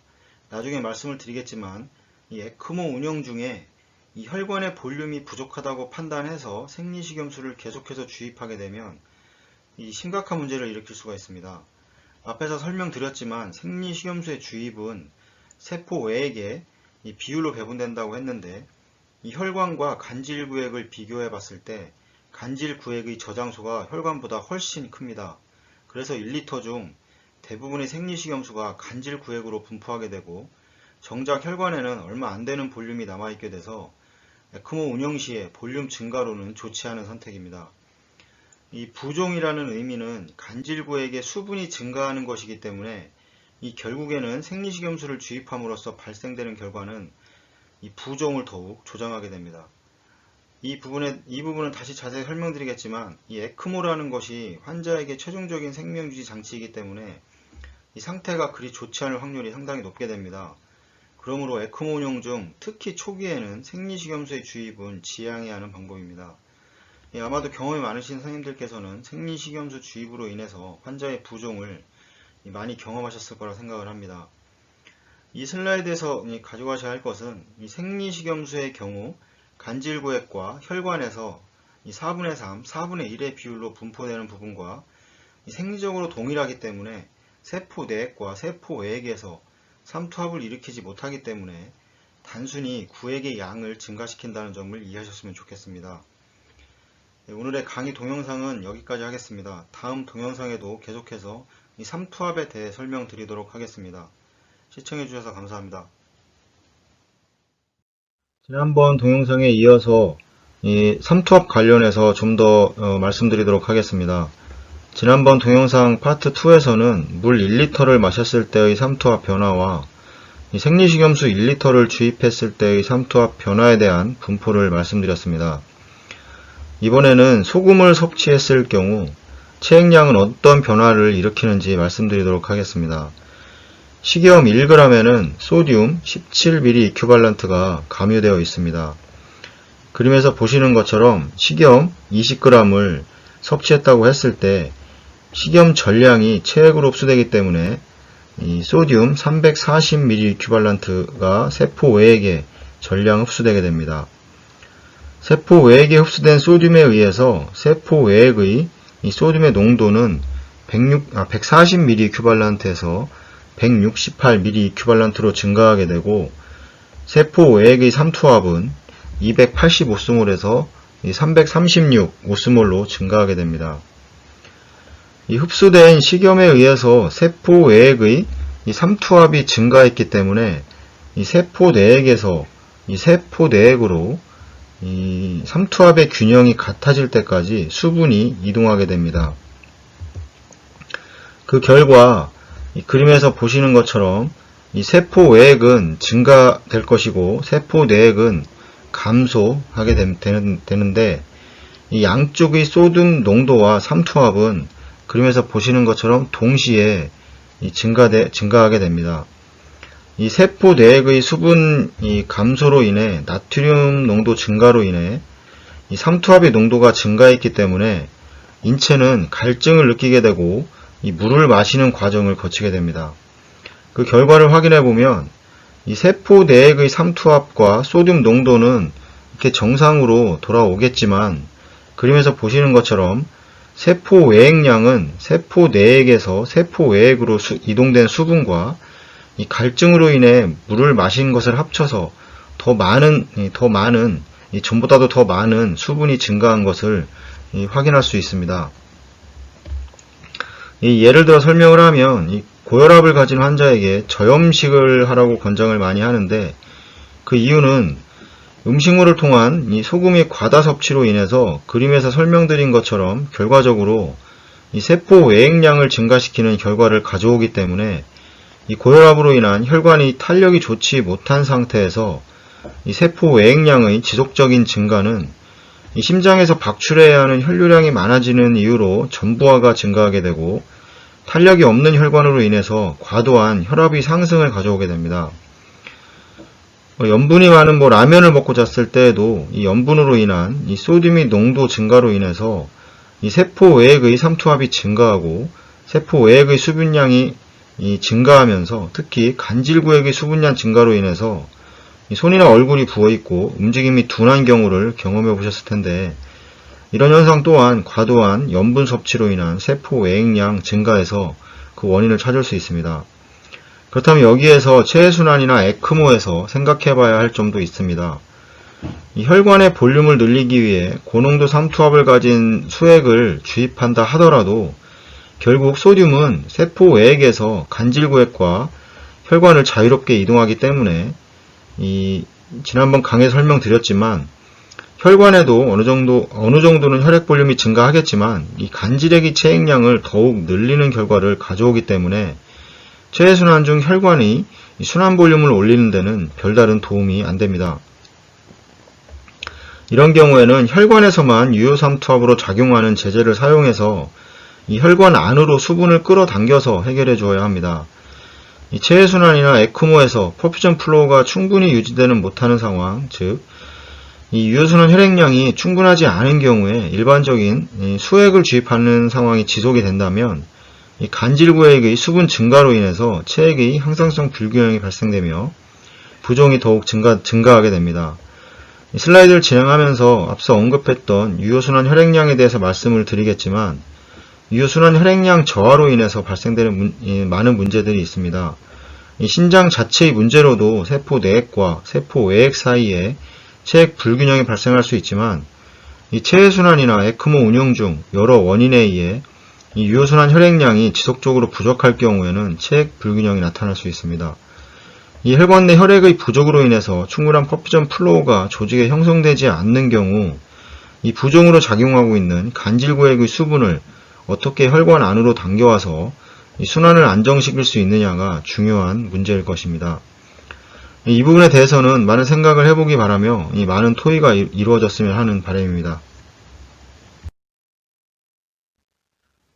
나중에 말씀을 드리겠지만 이 에크모 운영 중에 이 혈관의 볼륨이 부족하다고 판단해서 생리식염수를 계속해서 주입하게 되면 이 심각한 문제를 일으킬 수가 있습니다. 앞에서 설명드렸지만 생리식염수의 주입은 세포 외액에 이 비율로 배분된다고 했는데, 이 혈관과 간질구획을 비교해 봤을 때 간질구획의 저장소가 혈관보다 훨씬 큽니다. 그래서 1리터 중 대부분의 생리식염수가 간질구획으로 분포하게 되고 정작 혈관에는 얼마 안 되는 볼륨이 남아있게 돼서 에크모 운영 시에 볼륨 증가로는 좋지 않은 선택입니다. 이 부종이라는 의미는 간질구획의 수분이 증가하는 것이기 때문에 이 결국에는 생리식염수를 주입함으로써 발생되는 결과는 이 부종을 더욱 조장하게 됩니다. 이 부분은 다시 자세히 설명드리겠지만 이 에크모라는 것이 환자에게 최종적인 생명유지 장치이기 때문에 이 상태가 그리 좋지 않을 확률이 상당히 높게 됩니다. 그러므로 에크모 운영 중 특히 초기에는 생리식염수의 주입은 지양해야 하는 방법입니다. 아마도 경험이 많으신 선생님들께서는 생리식염수 주입으로 인해서 환자의 부종을 많이 경험하셨을 거라 생각을 합니다. 이 슬라이드에서 가져가셔야 할 것은 이 생리식염수의 경우 간질구획과 혈관에서 이 4분의 3, 4분의 1의 비율로 분포되는 부분과 생리적으로 동일하기 때문에 세포 내액과 세포 외액에서 삼투압을 일으키지 못하기 때문에 단순히 구획의 양을 증가시킨다는 점을 이해하셨으면 좋겠습니다. 오늘의 강의 동영상은 여기까지 하겠습니다. 다음 동영상에도 계속해서 이 삼투압에 대해 설명드리도록 하겠습니다. 시청해주셔서 감사합니다. 지난번 동영상에 이어서 이 삼투압 관련해서 좀 더 말씀드리도록 하겠습니다. 지난번 동영상 파트 2에서는 물 1리터를 마셨을 때의 삼투압 변화와 이 생리식염수 1리터를 주입했을 때의 삼투압 변화에 대한 분포를 말씀드렸습니다. 이번에는 소금을 섭취했을 경우 체액량은 어떤 변화를 일으키는지 말씀드리도록 하겠습니다. 식염 1g에는 소듐 17ml 이큐발런트가 함유되어 있습니다. 그림에서 보시는 것처럼 식염 20g을 섭취했다고 했을 때 식염 전량이 체액으로 흡수되기 때문에 이 소듐 340ml 이큐발런트가 세포 외액에 전량 흡수되게 됩니다. 세포 외액에 흡수된 소듐에 의해서 세포 외액의 이 소듐의 농도는 140ml 이큐발런트에서 168ml 이큐발런트로 증가하게 되고, 세포 외액의 삼투압은 285스몰에서 336오스몰로 증가하게 됩니다. 이 흡수된 식염에 의해서 세포 외액의 이 삼투압이 증가했기 때문에 이 세포 내액에서 이 세포 내액으로 이 삼투압의 균형이 같아질 때까지 수분이 이동하게 됩니다. 그 결과 이 그림에서 보시는 것처럼 이 세포 외액은 증가될 것이고 세포 내액은 감소하게 되는데, 이 양쪽의 소듐 농도와 삼투압은 그림에서 보시는 것처럼 동시에 증가하게 됩니다. 이 세포 내액의 수분 감소로 인해 나트륨 농도 증가로 인해 이 삼투압의 농도가 증가했기 때문에 인체는 갈증을 느끼게 되고 이 물을 마시는 과정을 거치게 됩니다. 그 결과를 확인해 보면 이 세포 내액의 삼투압과 소듐 농도는 이렇게 정상으로 돌아오겠지만, 그림에서 보시는 것처럼 세포 외액량은 세포 내액에서 세포 외액으로 이동된 수분과 이 갈증으로 인해 물을 마신 것을 합쳐서 더 많은 전보다도 더 많은 수분이 증가한 것을 확인할 수 있습니다. 예를 들어 설명을 하면 고혈압을 가진 환자에게 저염식을 하라고 권장을 많이 하는데, 그 이유는 음식물을 통한 이 소금의 과다 섭취로 인해서 그림에서 설명드린 것처럼 결과적으로 이 세포 외액량을 증가시키는 결과를 가져오기 때문에, 이 고혈압으로 인한 혈관이 탄력이 좋지 못한 상태에서 이 세포 외액량의 지속적인 증가는 이 심장에서 박출해야 하는 혈류량이 많아지는 이유로 전부화가 증가하게 되고, 탄력이 없는 혈관으로 인해서 과도한 혈압이 상승을 가져오게 됩니다. 염분이 많은 라면을 먹고 잤을 때에도 이 염분으로 인한 이 소듐의 농도 증가로 인해서 이 세포 외액의 삼투압이 증가하고, 세포 외액의 수분량이 증가하면서 특히 간질구획의 수분량 증가로 인해서 손이나 얼굴이 부어있고 움직임이 둔한 경우를 경험해 보셨을 텐데, 이런 현상 또한 과도한 염분 섭취로 인한 세포 외액량 증가에서 그 원인을 찾을 수 있습니다. 그렇다면 여기에서 체해순환이나 에크모에서 생각해 봐야 할 점도 있습니다. 이 혈관의 볼륨을 늘리기 위해 고농도 삼투압을 가진 수액을 주입한다 하더라도 결국 소듐은 세포 외액에서 간질구획과 혈관을 자유롭게 이동하기 때문에, 지난번 강의에 설명드렸지만 혈관에도 어느 정도는 혈액 볼륨이 증가하겠지만 이 간질액의 체액량을 더욱 늘리는 결과를 가져오기 때문에 체해순환 중 혈관이 순환 볼륨을 올리는 데는 별다른 도움이 안됩니다. 이런 경우에는 혈관에서만 유효삼투압으로 작용하는 제제를 사용해서 이 혈관 안으로 수분을 끌어당겨서 해결해 주어야 합니다. 이 체해순환이나 에크모에서 퍼퓨전 플로우가 충분히 유지되는 못하는 상황, 즉 이 유효순환 혈액량이 충분하지 않은 경우에 일반적인 수액을 주입하는 상황이 지속이 된다면 이 간질구획의 수분 증가로 인해서 체액의 항상성 불균형이 발생되며 부종이 더욱 증가하게 됩니다. 슬라이드를 진행하면서 앞서 언급했던 유효순환 혈액량에 대해서 말씀을 드리겠지만, 유효순환 혈액량 저하로 인해서 발생되는 많은 문제들이 있습니다. 이 신장 자체의 문제로도 세포 내액과 세포 외액 사이에 체액 불균형이 발생할 수 있지만, 이 체해순환이나 에크모 운용 중 여러 원인에 의해 이 유효순환 혈액량이 지속적으로 부족할 경우에는 체액 불균형이 나타날 수 있습니다. 이 혈관 내 혈액의 부족으로 인해서 충분한 퍼퓨전 플로우가 조직에 형성되지 않는 경우, 이 부종으로 작용하고 있는 간질구획의 수분을 어떻게 혈관 안으로 당겨와서 이 순환을 안정시킬 수 있느냐가 중요한 문제일 것입니다. 이 부분에 대해서는 많은 생각을 해보기 바라며 이 많은 토의가 이루어졌으면 하는 바람입니다.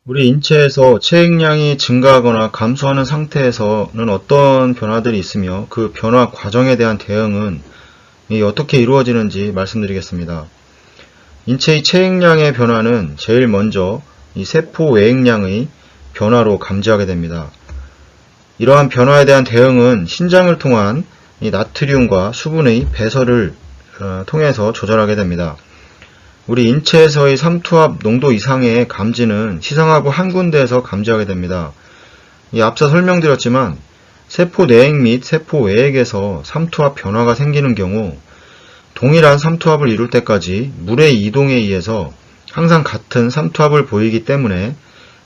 우리 인체에서 체액량이 증가하거나 감소하는 상태에서는 어떤 변화들이 있으며 그 변화 과정에 대한 대응은 어떻게 이루어지는지 말씀드리겠습니다. 인체의 체액량의 변화는 제일 먼저 이 세포 외액량의 변화로 감지하게 됩니다. 이러한 변화에 대한 대응은 신장을 통한 이 나트륨과 수분의 배설을 통해서 조절하게 됩니다. 우리 인체에서의 삼투압 농도 이상의 감지는 시상하부 한 군데에서 감지하게 됩니다. 앞서 설명드렸지만 세포 내액 및 세포 외액에서 삼투압 변화가 생기는 경우 동일한 삼투압을 이룰 때까지 물의 이동에 의해서 항상 같은 삼투압을 보이기 때문에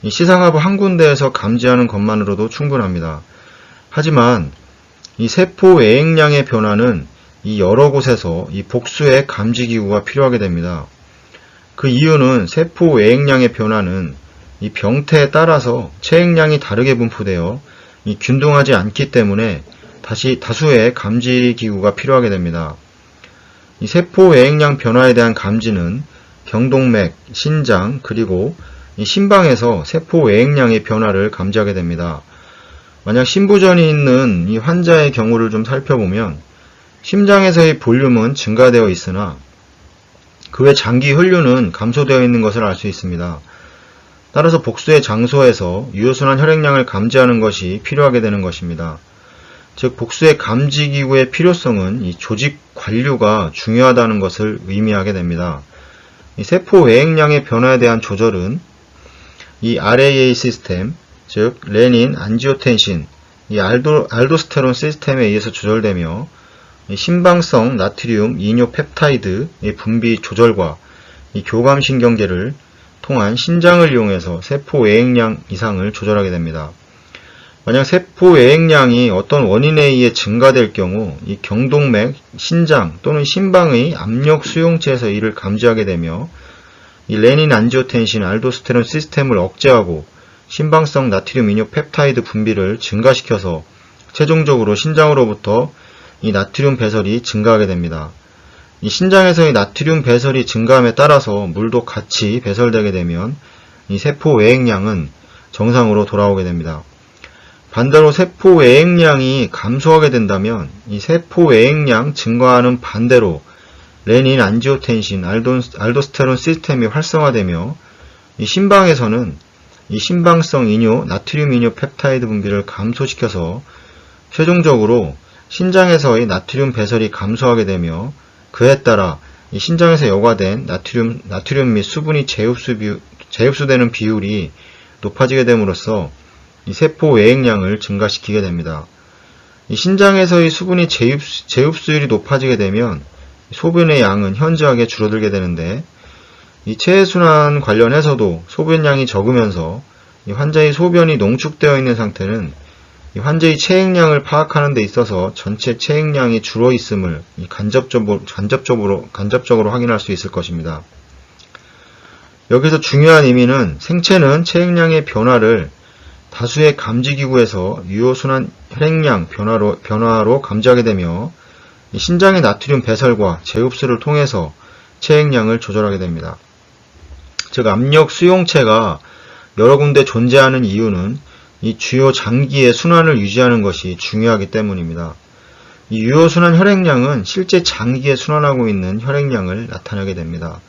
시상하부 한 군데에서 감지하는 것만으로도 충분합니다. 하지만 이 세포 외액량의 변화는 이 여러 곳에서 이 복수의 감지기구가 필요하게 됩니다. 그 이유는 세포 외액량의 변화는 이 병태에 따라서 체액량이 다르게 분포되어 이 균등하지 않기 때문에 다수의 감지기구가 필요하게 됩니다. 이 세포 외액량 변화에 대한 감지는 경동맥, 신장, 그리고 이 심방에서 세포 외액량의 변화를 감지하게 됩니다. 만약 심부전이 있는 이 환자의 경우를 좀 살펴보면 심장에서의 볼륨은 증가되어 있으나 그 외 장기 혈류는 감소되어 있는 것을 알 수 있습니다. 따라서 복수의 장소에서 유효순환 혈액량을 감지하는 것이 필요하게 되는 것입니다. 즉 복수의 감지기구의 필요성은 이 조직 관류가 중요하다는 것을 의미하게 됩니다. 이 세포 외액량의 변화에 대한 조절은 이 RAA 시스템, 즉 레닌, 안지오텐신, 이 알도스테론 시스템에 의해서 조절되며 신방성 나트륨 이뇨 펩타이드의 분비 조절과 이 교감신경계를 통한 신장을 이용해서 세포 외액량 이상을 조절하게 됩니다. 만약 세포 외액량이 어떤 원인에 의해 증가될 경우 이 경동맥, 신장 또는 심방의 압력 수용체에서 이를 감지하게 되며 이 레닌 안지오텐신 알도스테론 시스템을 억제하고 신방성 나트륨 이뇨 펩타이드 분비를 증가시켜서 최종적으로 신장으로부터 이 나트륨 배설이 증가하게 됩니다. 이 신장에서의 나트륨 배설이 증가함에 따라서 물도 같이 배설되게 되면 이 세포 외액량은 정상으로 돌아오게 됩니다. 반대로 세포 외액량이 감소하게 된다면 이 세포 외액량 증가와는 반대로 레닌 안지오텐신 알도스테론 시스템이 활성화되며 이 신방에서는 이 신방성 이뇨 나트륨 이뇨 펩타이드 분비를 감소시켜서 최종적으로 신장에서의 나트륨 배설이 감소하게 되며 그에 따라 이 신장에서 여과된 나트륨 및 수분이 재흡수되는 비율이 높아지게 됨으로써 이 세포 외액량을 증가시키게 됩니다. 이 신장에서의 수분이 재흡수율이 높아지게 되면 소변의 양은 현저하게 줄어들게 되는데 이 체해순환 관련해서도 소변량이 적으면서 이 환자의 소변이 농축되어 있는 상태는 이 환자의 체액량을 파악하는 데 있어서 전체 체액량이 줄어 있음을 간접적으로 확인할 수 있을 것입니다. 여기서 중요한 의미는 생체는 체액량의 변화를 다수의 감지기구에서 유효순환 혈액량 변화로 감지하게 되며 신장의 나트륨 배설과 재흡수를 통해서 체액량을 조절하게 됩니다. 즉 압력 수용체가 여러 군데 존재하는 이유는 이 주요 장기의 순환을 유지하는 것이 중요하기 때문입니다. 이 유효순환 혈액량은 실제 장기에 순환하고 있는 혈액량을 나타내게 됩니다.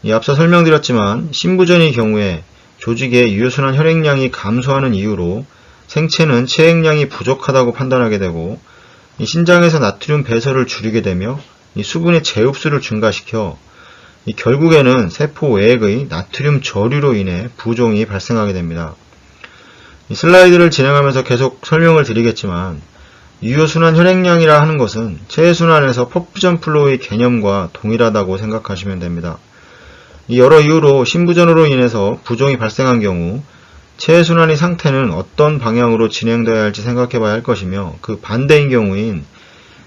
앞서 설명드렸지만 신부전의 경우에 조직의 유효순환 혈액량이 감소하는 이유로 생체는 체액량이 부족하다고 판단하게 되고 이 신장에서 나트륨 배설을 줄이게 되며 이 수분의 재흡수를 증가시켜 결국에는 세포 외액의 나트륨 저류로 인해 부종이 발생하게 됩니다. 이 슬라이드를 진행하면서 계속 설명을 드리겠지만 유효순환 혈액량이라 하는 것은 체해순환에서 퍼퓨전 플로우의 개념과 동일하다고 생각하시면 됩니다. 여러 이유로 신부전으로 인해서 부종이 발생한 경우 체해순환의 상태는 어떤 방향으로 진행되어야 할지 생각해 봐야 할 것이며 그 반대인 경우인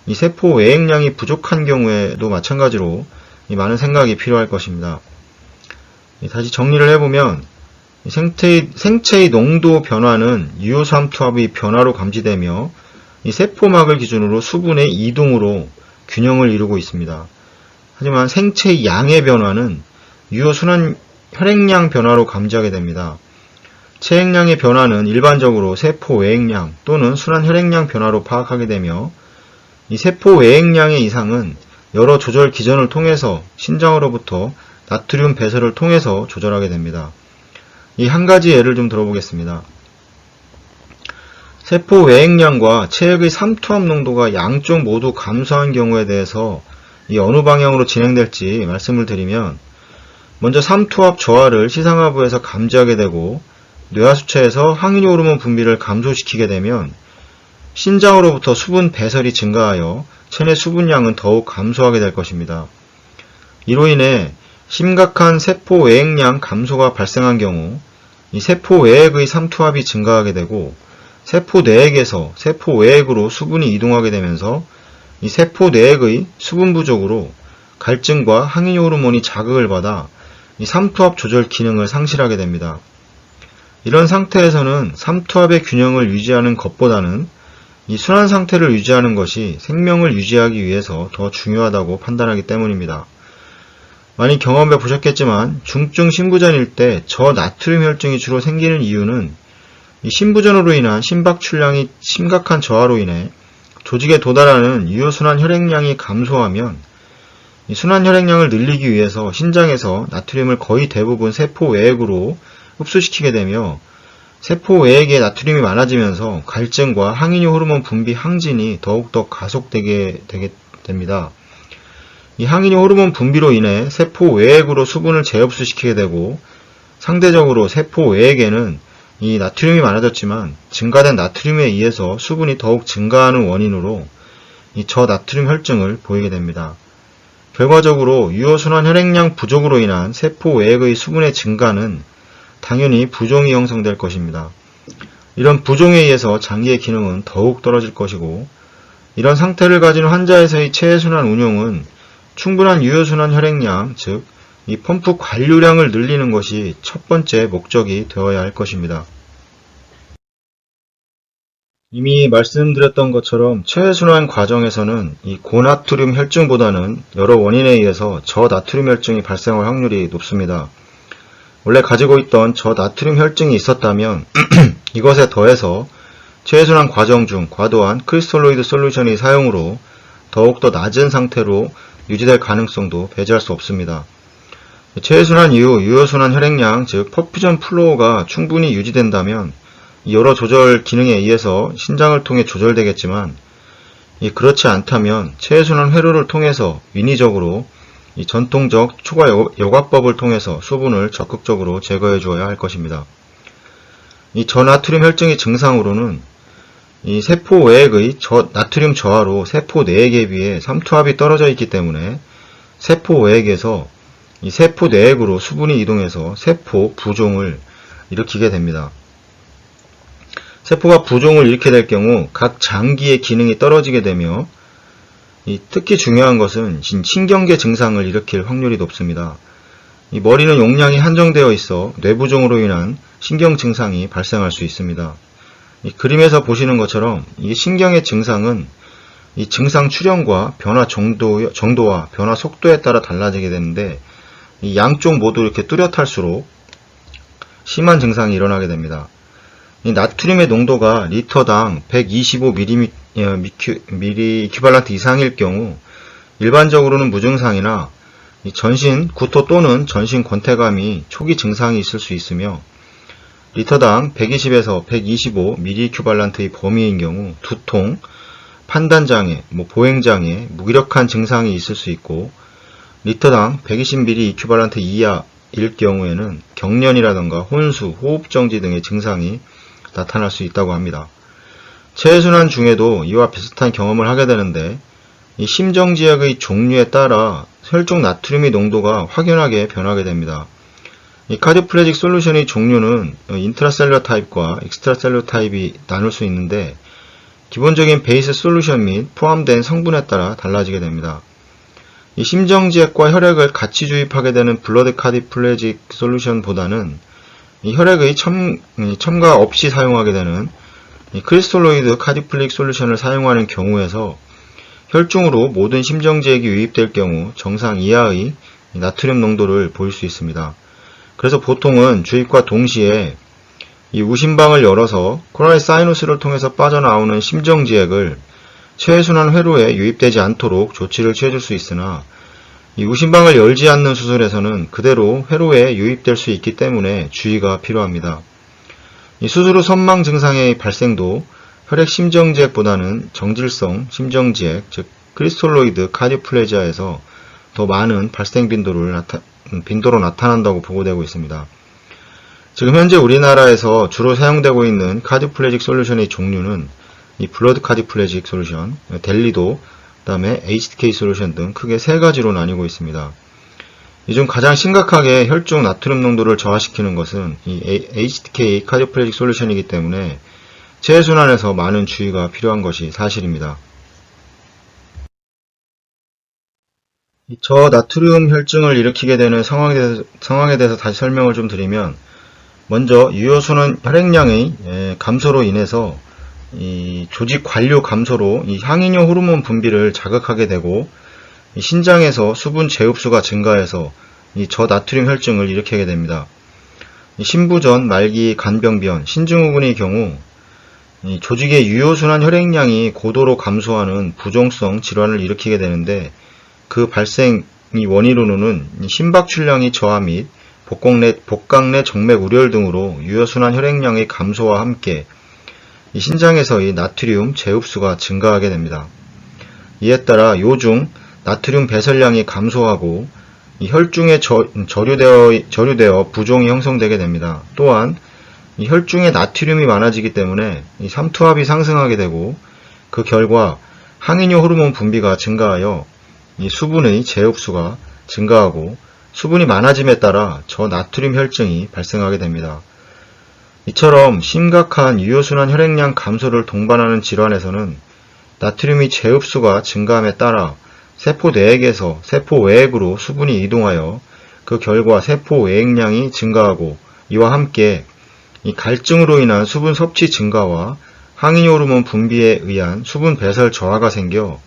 이 세포 외액량이 부족한 경우에도 마찬가지로 많은 생각이 필요할 것입니다. 다시 정리를 해보면 생체의 농도 변화는 유효삼 투합의 변화로 감지되며 이 세포막을 기준으로 수분의 이동으로 균형을 이루고 있습니다. 하지만 생체의 양의 변화는 유효순환 혈액량 변화로 감지하게 됩니다. 체액량의 변화는 일반적으로 세포 외액량 또는 순환 혈액량 변화로 파악하게 되며 이 세포 외액량의 이상은 여러 조절 기전을 통해서 신장으로부터 나트륨 배설을 통해서 조절하게 됩니다. 이 한 가지 예를 좀 들어보겠습니다. 세포 외액량과 체액의 삼투압 농도가 양쪽 모두 감소한 경우에 대해서 어느 방향으로 진행될지 말씀을 드리면 먼저 삼투압 저하를 시상하부에서 감지하게 되고 뇌하수체에서 항인효 호르몬 분비를 감소시키게 되면 신장으로부터 수분 배설이 증가하여 체내 수분량은 더욱 감소하게 될 것입니다. 이로 인해 심각한 세포 외액량 감소가 발생한 경우 이 세포 외액의 삼투압이 증가하게 되고 세포 내액에서 세포 외액으로 수분이 이동하게 되면서 이 세포 내액의 수분 부족으로 갈증과 항인효 호르몬이 자극을 받아 이 삼투압 조절 기능을 상실하게 됩니다. 이런 상태에서는 삼투압의 균형을 유지하는 것보다는 이 순환 상태를 유지하는 것이 생명을 유지하기 위해서 더 중요하다고 판단하기 때문입니다. 많이 경험해 보셨겠지만 중증 신부전일 때 저나트륨 혈증이 주로 생기는 이유는 이 신부전으로 인한 심박출량이 심각한 저하로 인해 조직에 도달하는 유효순환 혈액량이 감소하면 이 순환 혈액량을 늘리기 위해서 신장에서 나트륨을 거의 대부분 세포 외액으로 흡수시키게 되며 세포 외액에 나트륨이 많아지면서 갈증과 항인효 호르몬 분비 항진이 더욱더 가속되게 됩니다. 이 항인효 호르몬 분비로 인해 세포 외액으로 수분을 재흡수시키게 되고 상대적으로 세포 외액에는 이 나트륨이 많아졌지만 증가된 나트륨에 의해서 수분이 더욱 증가하는 원인으로 이 저나트륨 혈증을 보이게 됩니다. 결과적으로 유효순환 혈액량 부족으로 인한 세포 외액의 수분의 증가는 당연히 부종이 형성될 것입니다. 이런 부종에 의해서 장기의 기능은 더욱 떨어질 것이고, 이런 상태를 가진 환자에서의 체해순환 운용은 충분한 유효순환 혈액량, 즉 이 펌프 관류량을 늘리는 것이 첫 번째 목적이 되어야 할 것입니다. 이미 말씀드렸던 것처럼 체해순환 과정에서는 이 고나트륨 혈증보다는 여러 원인에 의해서 저나트륨 혈증이 발생할 확률이 높습니다. 원래 가지고 있던 저나트륨 혈증이 있었다면 이것에 더해서 체해순환 과정 중 과도한 크리스톨로이드 솔루션의 사용으로 더욱더 낮은 상태로 유지될 가능성도 배제할 수 없습니다. 체해순환 이후 유효순환 혈액량, 즉 퍼퓨전 플로우가 충분히 유지된다면 여러 조절 기능에 의해서 신장을 통해 조절되겠지만, 그렇지 않다면 체해순환 회로를 통해서 인위적으로 이 전통적 초과 여과법을 통해서 수분을 적극적으로 제거해 주어야 할 것입니다. 이 저나트륨 혈증의 증상으로는 이 세포 외액의 나트륨 저하로 세포 내액에 비해 삼투압이 떨어져 있기 때문에 세포 외액에서 이 세포 내액으로 수분이 이동해서 세포 부종을 일으키게 됩니다. 세포가 부종을 일으키게 될 경우 각 장기의 기능이 떨어지게 되며, 특히 중요한 것은 신경계 증상을 일으킬 확률이 높습니다. 이 머리는 용량이 한정되어 있어 뇌부종으로 인한 신경 증상이 발생할 수 있습니다. 이 그림에서 보시는 것처럼 이 신경의 증상은 이 증상 출현과 변화 정도와 변화 속도에 따라 달라지게 되는데, 이 양쪽 모두 이렇게 뚜렷할수록 심한 증상이 일어나게 됩니다. 이 나트륨의 농도가 리터당 125ml 이퀴발런트 이상일 경우 일반적으로는 무증상이나 전신 구토 또는 전신 권태감이 초기 증상이 있을 수 있으며, 리터당 120에서 125ml 이퀴발런트의 범위인 경우 두통, 판단장애, 보행장애, 무기력한 증상이 있을 수 있고, 리터당 120ml 이퀴발런트 이하일 경우에는 경련이라던가 혼수, 호흡정지 등의 증상이 나타날 수 있다고 합니다. 체해순환 중에도 이와 비슷한 경험을 하게 되는데, 이 심정지액의 종류에 따라 혈중 나트륨의 농도가 확연하게 변하게 됩니다. 이 카디오플래직 솔루션의 종류는 인트라셀룰러 타입과 익스트라셀룰러 타입이 나눌 수 있는데, 기본적인 베이스 솔루션 및 포함된 성분에 따라 달라지게 됩니다. 이 심정지액과 혈액을 같이 주입하게 되는 블러드 카디플래직 솔루션보다는 이 혈액의 첨가 없이 사용하게 되는 이 크리스톨로이드 카디플릭 솔루션을 사용하는 경우에서 혈중으로 모든 심정지액이 유입될 경우 정상 이하의 나트륨 농도를 보일 수 있습니다. 그래서 보통은 주입과 동시에 이 우심방을 열어서 코로나리 사이누스를 통해서 빠져나오는 심정지액을 체해순환 회로에 유입되지 않도록 조치를 취해줄 수 있으나, 이 우심방을 열지 않는 수술에서는 그대로 회로에 유입될 수 있기 때문에 주의가 필요합니다. 이 수술 후 선망 증상의 발생도 혈액 심정지액보다는 정질성 심정지액, 즉 크리스톨로이드 카디오플레지아에서 더 많은 발생 빈도로 나타난다고 보고되고 있습니다. 지금 현재 우리나라에서 주로 사용되고 있는 카디오플래직 솔루션의 종류는 이 블러드 카디오플래직 솔루션, 델리도, 그 다음에 HDK 솔루션 등 크게 세 가지로 나뉘고 있습니다. 이 중 가장 심각하게 혈중 나트륨 농도를 저하시키는 것은 이 HDK 카디오플래직 솔루션이기 때문에 체해순환에서 많은 주의가 필요한 것이 사실입니다. 저나트륨 혈증을 일으키게 되는 상황에 대해서 다시 설명을 좀 드리면, 먼저 유효순환 혈액량의 감소로 인해서 이 조직 관류 감소로 이 항이뇨 호르몬 분비를 자극하게 되고, 이 신장에서 수분 재흡수가 증가해서 이 저나트륨 혈증을 일으키게 됩니다. 이 신부전, 말기, 간병변, 신증후군의 경우 이 조직의 유효순환 혈액량이 고도로 감소하는 부종성 질환을 일으키게 되는데, 그 발생 원인으로는 심박출량의 저하 및 복강 내 정맥 우렬 등으로 유효순환 혈액량의 감소와 함께 이 신장에서의 나트륨 재흡수가 증가하게 됩니다. 이에 따라 요중 나트륨 배설량이 감소하고 이 혈중에 저류되어 부종이 형성되게 됩니다. 또한 이 혈중에 나트륨이 많아지기 때문에 이 삼투압이 상승하게 되고, 그 결과 항이뇨 호르몬 분비가 증가하여 이 수분의 재흡수가 증가하고 수분이 많아짐에 따라 저나트륨 혈증이 발생하게 됩니다. 이처럼 심각한 유효순환 혈액량 감소를 동반하는 질환에서는 나트륨의 재흡수가 증가함에 따라 세포 내액에서 세포 외액으로 수분이 이동하여 그 결과 세포 외액량이 증가하고 이와 함께 이 갈증으로 인한 수분 섭취 증가와 항이뇨 호르몬 분비에 의한 수분 배설 저하가 생겨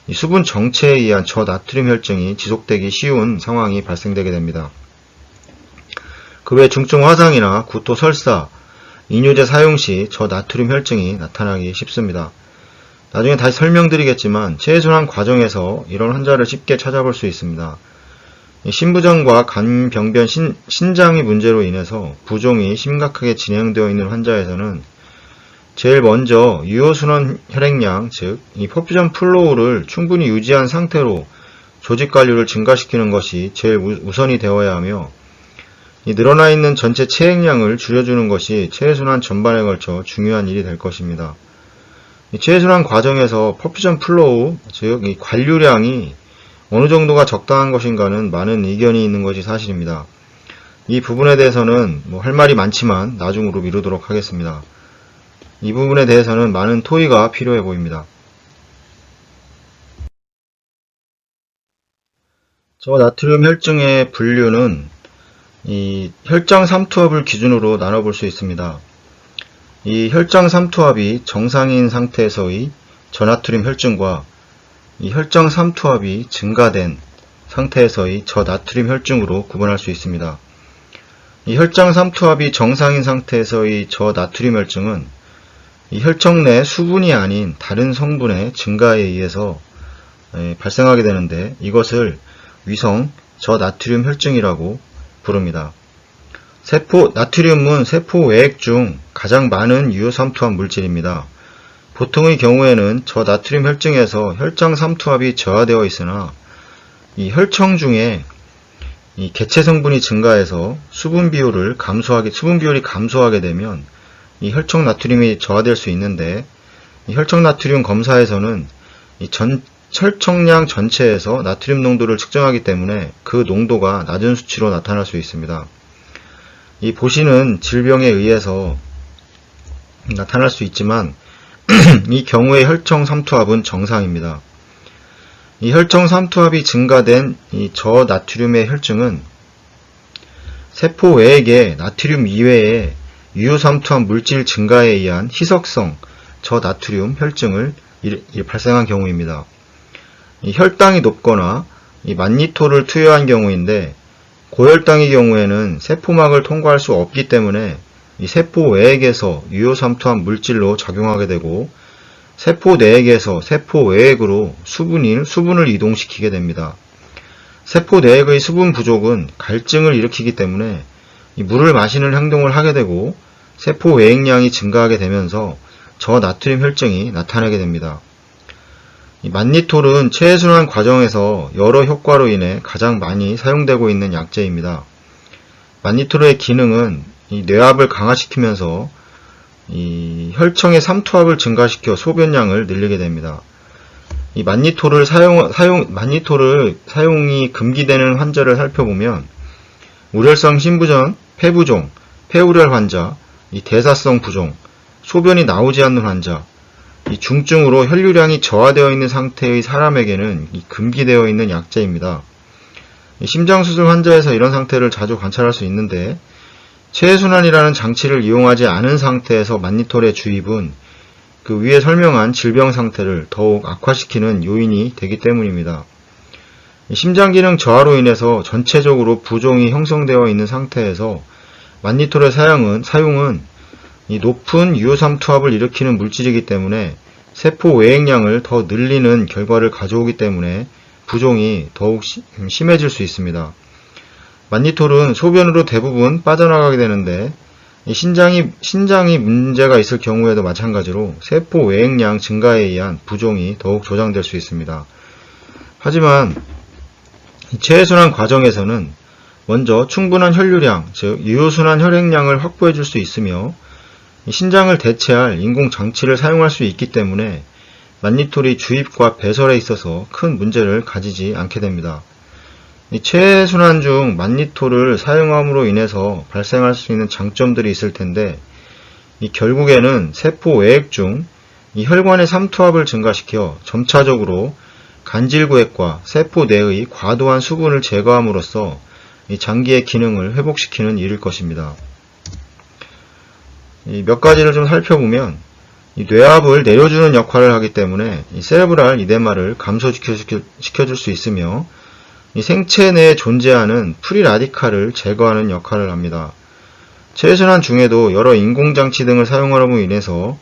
이 수분 정체에 의한 저나트륨 혈증이 지속되기 쉬운 상황이 발생되게 됩니다. 그 외 중증 화상이나 구토 설사, 이뇨제 사용 시 저나트륨 혈증이 나타나기 쉽습니다. 나중에 다시 설명드리겠지만 체해순환 과정에서 이런 환자를 쉽게 찾아볼 수 있습니다. 신부전과 간병변 신장의 문제로 인해서 부종이 심각하게 진행되어 있는 환자에서는 제일 먼저 유효순환 혈액량, 즉 이 퍼퓨전 플로우를 충분히 유지한 상태로 조직관리를 증가시키는 것이 제일 우선이 되어야 하며 이 늘어나 있는 전체 체액량을 줄여주는 것이 체해순환 전반에 걸쳐 중요한 일이 될 것입니다. 이 체해순환 과정에서 퍼퓨전 플로우, 즉 이 관류량이 어느 정도가 적당한 것인가는 많은 의견이 있는 것이 사실입니다. 이 부분에 대해서는 할 말이 많지만 나중으로 미루도록 하겠습니다. 이 부분에 대해서는 많은 토의가 필요해 보입니다. 저나트륨 혈증의 분류는 이 혈장 삼투압을 기준으로 나눠볼 수 있습니다. 이 혈장 삼투압이 정상인 상태에서의 저나트륨 혈증과 이 혈장 삼투압이 증가된 상태에서의 저나트륨 혈증으로 구분할 수 있습니다. 이 혈장 삼투압이 정상인 상태에서의 저나트륨 혈증은 이 혈청 내 수분이 아닌 다른 성분의 증가에 의해서 발생하게 되는데 이것을 위성 저나트륨 혈증이라고 부릅니다. 나트륨은 세포 외액 중 가장 많은 유효 삼투압 물질입니다. 보통의 경우에는 저나트륨 혈증에서 혈장 삼투압이 저하되어 있으나 이 혈청 중에 이 개체 성분이 증가해서 수분 비율이 감소하게 되면 이 혈청 나트륨이 저하될 수 있는데 이 혈청 나트륨 검사에서는 이 혈청량 전체에서 나트륨 농도를 측정하기 때문에 그 농도가 낮은 수치로 나타날 수 있습니다. 이 보시는 질병에 의해서 나타날 수 있지만 이 경우의 혈청 삼투압은 정상입니다. 이 혈청 삼투압이 증가된 이 저나트륨의 혈증은 세포 외액의 나트륨 이외의 유효 삼투압 물질 증가에 의한 희석성 저나트륨 혈증을 발생한 경우입니다. 이 혈당이 높거나 이 만니토를 투여한 경우인데 고혈당의 경우에는 세포막을 통과할 수 없기 때문에 이 세포 외액에서 유효 삼투압 물질로 작용하게 되고 세포 내액에서 세포 외액으로 수분을 이동시키게 됩니다. 세포 내액의 수분 부족은 갈증을 일으키기 때문에 이 물을 마시는 행동을 하게 되고 세포 외액량이 증가하게 되면서 저나트륨 혈증이 나타나게 됩니다. 이 만니톨은 체해순환 과정에서 여러 효과로 인해 가장 많이 사용되고 있는 약제입니다. 만니톨의 기능은 이 뇌압을 강화시키면서 이 혈청의 삼투압을 증가시켜 소변량을 늘리게 됩니다. 이 만니톨을 사용이 금기되는 환자를 살펴보면 우렬성 신부전, 폐부종, 폐우렬 환자, 이 대사성 부종, 소변이 나오지 않는 환자, 이 중증으로 혈류량이 저하되어 있는 상태의 사람에게는 이 금기되어 있는 약제입니다. 심장수술 환자에서 이런 상태를 자주 관찰할 수 있는데 체해순환이라는 장치를 이용하지 않은 상태에서 만니톨의 주입은 그 위에 설명한 질병 상태를 더욱 악화시키는 요인이 되기 때문입니다. 심장기능 저하로 인해서 전체적으로 부종이 형성되어 있는 상태에서 만니톨의 사용은 이 높은 유효삼투압을 일으키는 물질이기 때문에 세포 외액량을 더 늘리는 결과를 가져오기 때문에 부종이 더욱 심해질 수 있습니다. 만니톨은 소변으로 대부분 빠져나가게 되는데 신장이 문제가 있을 경우에도 마찬가지로 세포 외액량 증가에 의한 부종이 더욱 조장될 수 있습니다. 하지만 체해순환 과정에서는 먼저 충분한 혈류량, 즉 유효순환 혈액량을 확보해 줄 수 있으며 신장을 대체할 인공장치를 사용할 수 있기 때문에 만니톨이 주입과 배설에 있어서 큰 문제를 가지지 않게 됩니다. 이 체순환 중 만니톨을 사용함으로 인해서 발생할 수 있는 장점들이 있을 텐데, 이 결국에는 세포 외액 중 이 혈관의 삼투압을 증가시켜 점차적으로 간질구획과 세포 내의 과도한 수분을 제거함으로써 이 장기의 기능을 회복시키는 일일 것입니다. 몇 가지를 좀 살펴보면, 이 뇌압을 내려주는 역할을 하기 때문에 이 세레브랄 이데마를 감소시켜줄 수 있으며, 이 생체 내에 존재하는 프리라디칼을 제거하는 역할을 합니다. 체순환 중에도 여러 인공장치 등을 사용함으로 인해서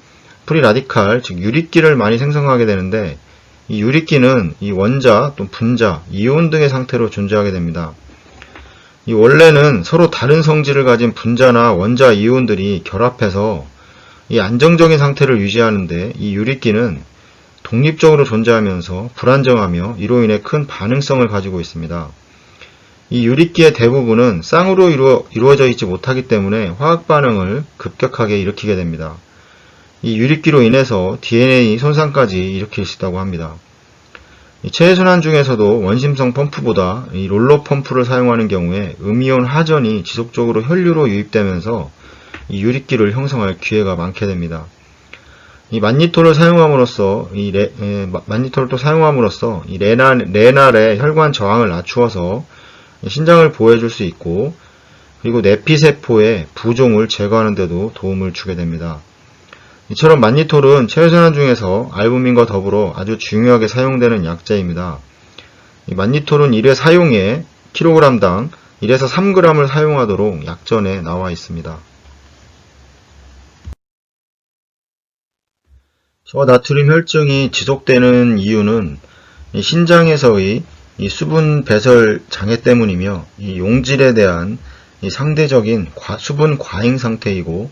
프리라디칼, 즉 유리기를 많이 생성하게 되는데, 이 유리기는 이 원자 또 분자, 이온 등의 상태로 존재하게 됩니다. 이 원래는 서로 다른 성질을 가진 분자나 원자, 이온들이 결합해서 이 안정적인 상태를 유지하는데, 이 유리기는 독립적으로 존재하면서 불안정하며 이로 인해 큰 반응성을 가지고 있습니다. 이 유리기의 대부분은 쌍으로 이루어져 있지 못하기 때문에 화학 반응을 급격하게 일으키게 됩니다. 이 유리기로 인해서 DNA 손상까지 일으킬 수 있다고 합니다. 이 체순환 중에서도 원심성 펌프보다 이 롤러 펌프를 사용하는 경우에 음이온 하전이 지속적으로 혈류로 유입되면서 이 유리기를 형성할 기회가 많게 됩니다. 이 만니톨을 사용함으로써 이 레날의 혈관 저항을 낮추어서 신장을 보호해줄 수 있고, 그리고 내피세포의 부종을 제거하는 데도 도움을 주게 됩니다. 이처럼 만니톨은 체순환 중에서 알부민과 더불어 아주 중요하게 사용되는 약재입니다. 이 만니톨은 1회 사용에 kg당 1에서 3g을 사용하도록 약전에 나와 있습니다. 저나트륨 혈증이 지속되는 이유는 신장에서의 이 수분 배설 장애 때문이며, 이 용질에 대한 이 상대적인 수분 과잉 상태이고,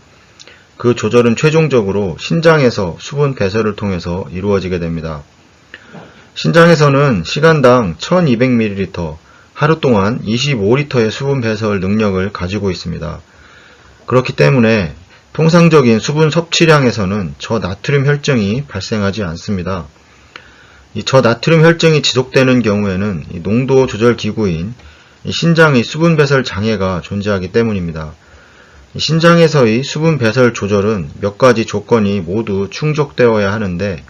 그 조절은 최종적으로 신장에서 수분 배설을 통해서 이루어지게 됩니다. 신장에서는 시간당 1200ml, 하루 동안 25리터의 수분 배설 능력을 가지고 있습니다. 그렇기 때문에 통상적인 수분 섭취량에서는 저나트륨 혈증이 발생하지 않습니다. 이 저나트륨 혈증이 지속되는 경우에는 이 농도 조절 기구인 신장의 수분 배설 장애가 존재하기 때문입니다. 신장에서의 수분 배설 조절은 몇 가지 조건이 모두 충족되어야 하는데,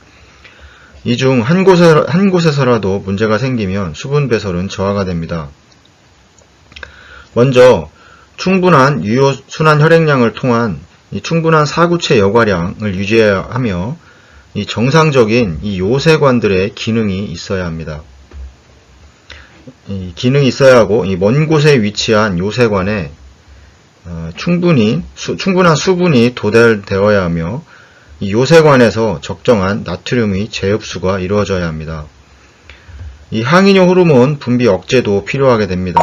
이 중 한 곳에서라도 문제가 생기면 수분 배설은 저하가 됩니다. 먼저 충분한 유효순환 혈액량을 통한 이 충분한 사구체 여과량을 유지해야 하며, 이 정상적인 이 요새관들의 기능이 있어야 합니다. 이 기능이 있어야 하고, 이 먼 곳에 위치한 요새관에 충분한 수분이 도달되어야 하며, 이 요새관에서 적정한 나트륨의 재흡수가 이루어져야 합니다. 이 항이뇨 호르몬 분비 억제도 필요하게 됩니다.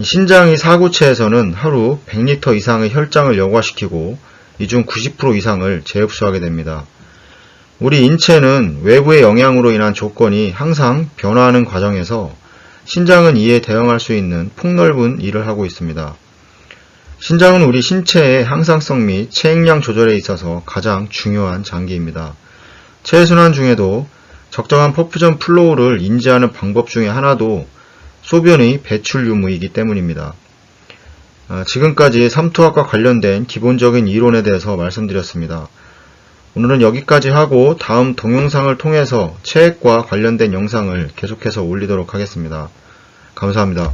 신장의 사구체에서는 하루 100리터 이상의 혈장을 여과시키고, 이 중 90% 이상을 재흡수하게 됩니다. 우리 인체는 외부의 영향으로 인한 조건이 항상 변화하는 과정에서 신장은 이에 대응할 수 있는 폭넓은 일을 하고 있습니다. 신장은 우리 신체의 항상성 및 체액량 조절에 있어서 가장 중요한 장기입니다. 체순환 중에도 적정한 퍼퓨전 플로우를 인지하는 방법 중에 하나도 소변의 배출 유무이기 때문입니다. 지금까지 삼투압과 관련된 기본적인 이론에 대해서 말씀드렸습니다. 오늘은 여기까지 하고 다음 동영상을 통해서 체액과 관련된 영상을 계속해서 올리도록 하겠습니다. 감사합니다.